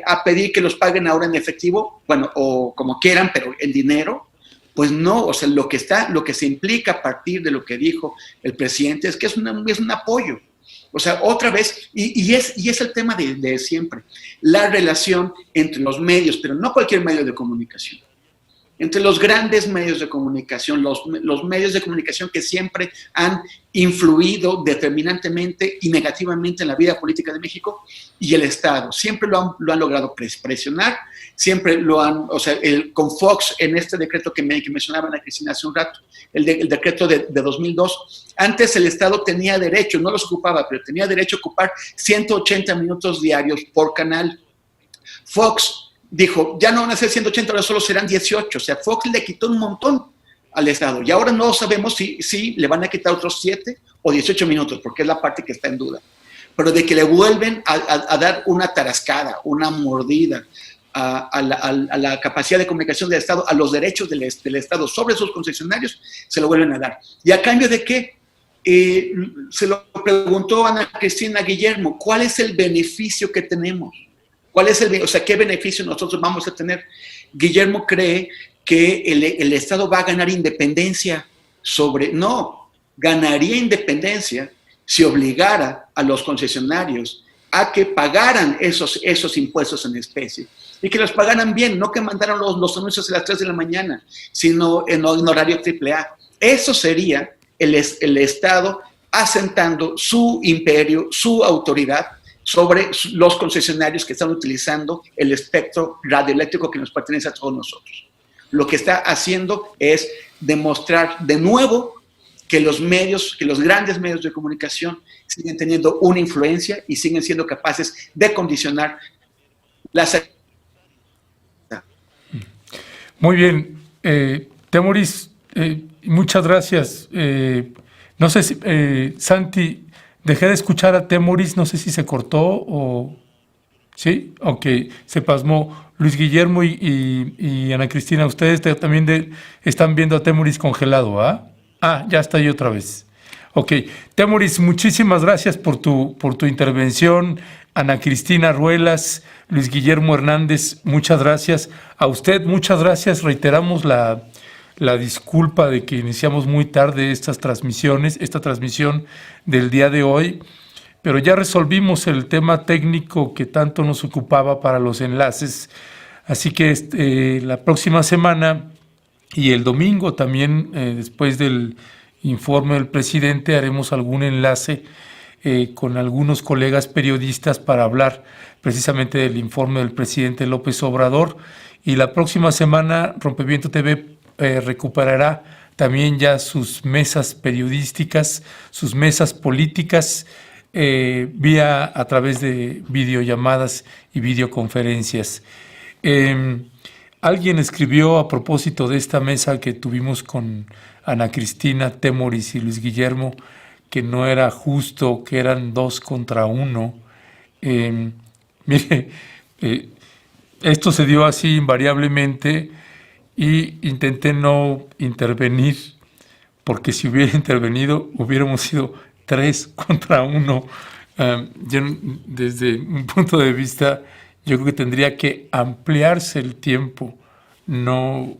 a pedir que los paguen ahora en efectivo? Bueno, o como quieran, pero en dinero. Pues no, o sea, lo que se implica a partir de lo que dijo el presidente es que es un apoyo. O sea, otra vez, y es el tema de siempre, la relación entre los medios, pero no cualquier medio de comunicación, entre los grandes medios de comunicación, los medios de comunicación que siempre han influido determinantemente y negativamente en la vida política de México, y el Estado. Siempre lo han logrado presionar, siempre lo han, o sea, con Fox en este decreto que mencionaba Ana Cristina hace un rato, el decreto de 2002, antes el Estado tenía derecho, no los ocupaba, pero tenía derecho a ocupar 180 minutos diarios por canal. Fox dijo, ya no van a ser 180, ahora solo serán 18. O sea, Fox le quitó un montón al Estado. Y ahora no sabemos si le van a quitar otros 7 o 18 minutos, porque es la parte que está en duda. Pero de que le vuelven a dar una tarascada, una mordida a la capacidad de comunicación del Estado, a los derechos del Estado sobre sus concesionarios, se lo vuelven a dar. ¿Y a cambio de qué? Se lo preguntó Ana Cristina Guillermo, ¿cuál es el beneficio que tenemos? ¿Cuál es qué beneficio nosotros vamos a tener? Guillermo cree que el Estado va a ganar independencia no, ganaría independencia si obligara a los concesionarios a que pagaran esos impuestos en especie y que los pagaran bien, no que mandaran los anuncios a las 3 de la mañana, sino en horario AAA. Eso sería el Estado asentando su imperio, su autoridad sobre los concesionarios que están utilizando el espectro radioeléctrico que nos pertenece a todos nosotros. Lo que está haciendo es demostrar de nuevo que los grandes medios de comunicación siguen teniendo una influencia y siguen siendo capaces de condicionar las... Muy bien. Temoris, muchas gracias. No sé si, Santi, dejé de escuchar a Temoris, no sé si se cortó o... ¿Sí? Ok, se pasmó. Luis Guillermo y Ana Cristina, ustedes también están viendo a Temoris congelado, ¿ah? Ah, ya está ahí otra vez. Ok, Temoris, muchísimas gracias por tu intervención. Ana Cristina Ruelas, Luis Guillermo Hernández, muchas gracias. A usted, muchas gracias. Reiteramos la disculpa de que iniciamos muy tarde esta transmisión del día de hoy, pero ya resolvimos el tema técnico que tanto nos ocupaba para los enlaces, así que la próxima semana y el domingo también, después del informe del presidente, haremos algún enlace con algunos colegas periodistas para hablar precisamente del informe del presidente López Obrador, y la próxima semana Rompeviento TV recuperará también ya sus mesas periodísticas, sus mesas políticas, a través de videollamadas y videoconferencias. Alguien escribió a propósito de esta mesa que tuvimos con Ana Cristina, Temoris y Luis Guillermo, que no era justo, que eran 2 contra 1. Mire, esto se dio así invariablemente y intenté no intervenir, porque si hubiera intervenido hubiéramos sido 3 contra 1. Yo, desde un punto de vista, yo creo que tendría que ampliarse el tiempo, no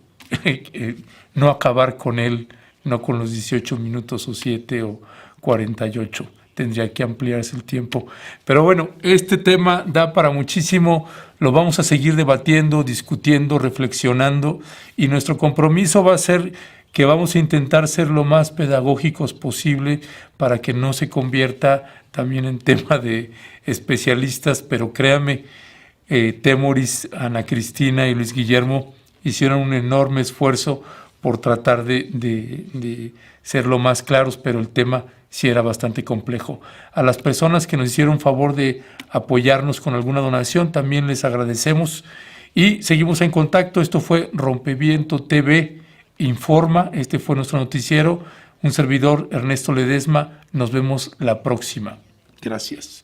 acabar con él, no con los 18 minutos o 7 o 48. Tendría que ampliarse el tiempo. Pero bueno, este tema da para muchísimo, lo vamos a seguir debatiendo, discutiendo, reflexionando, y nuestro compromiso va a ser que vamos a intentar ser lo más pedagógicos posible para que no se convierta también en tema de especialistas, pero créame, Temoris, Ana Cristina y Luis Guillermo hicieron un enorme esfuerzo por tratar de ser lo más claros, pero el tema sí era bastante complejo. A las personas que nos hicieron favor de apoyarnos con alguna donación, también les agradecemos y seguimos en contacto. Esto fue Rompeviento TV Informa, este fue nuestro noticiero. Un servidor, Ernesto Ledesma. Nos vemos la próxima. Gracias.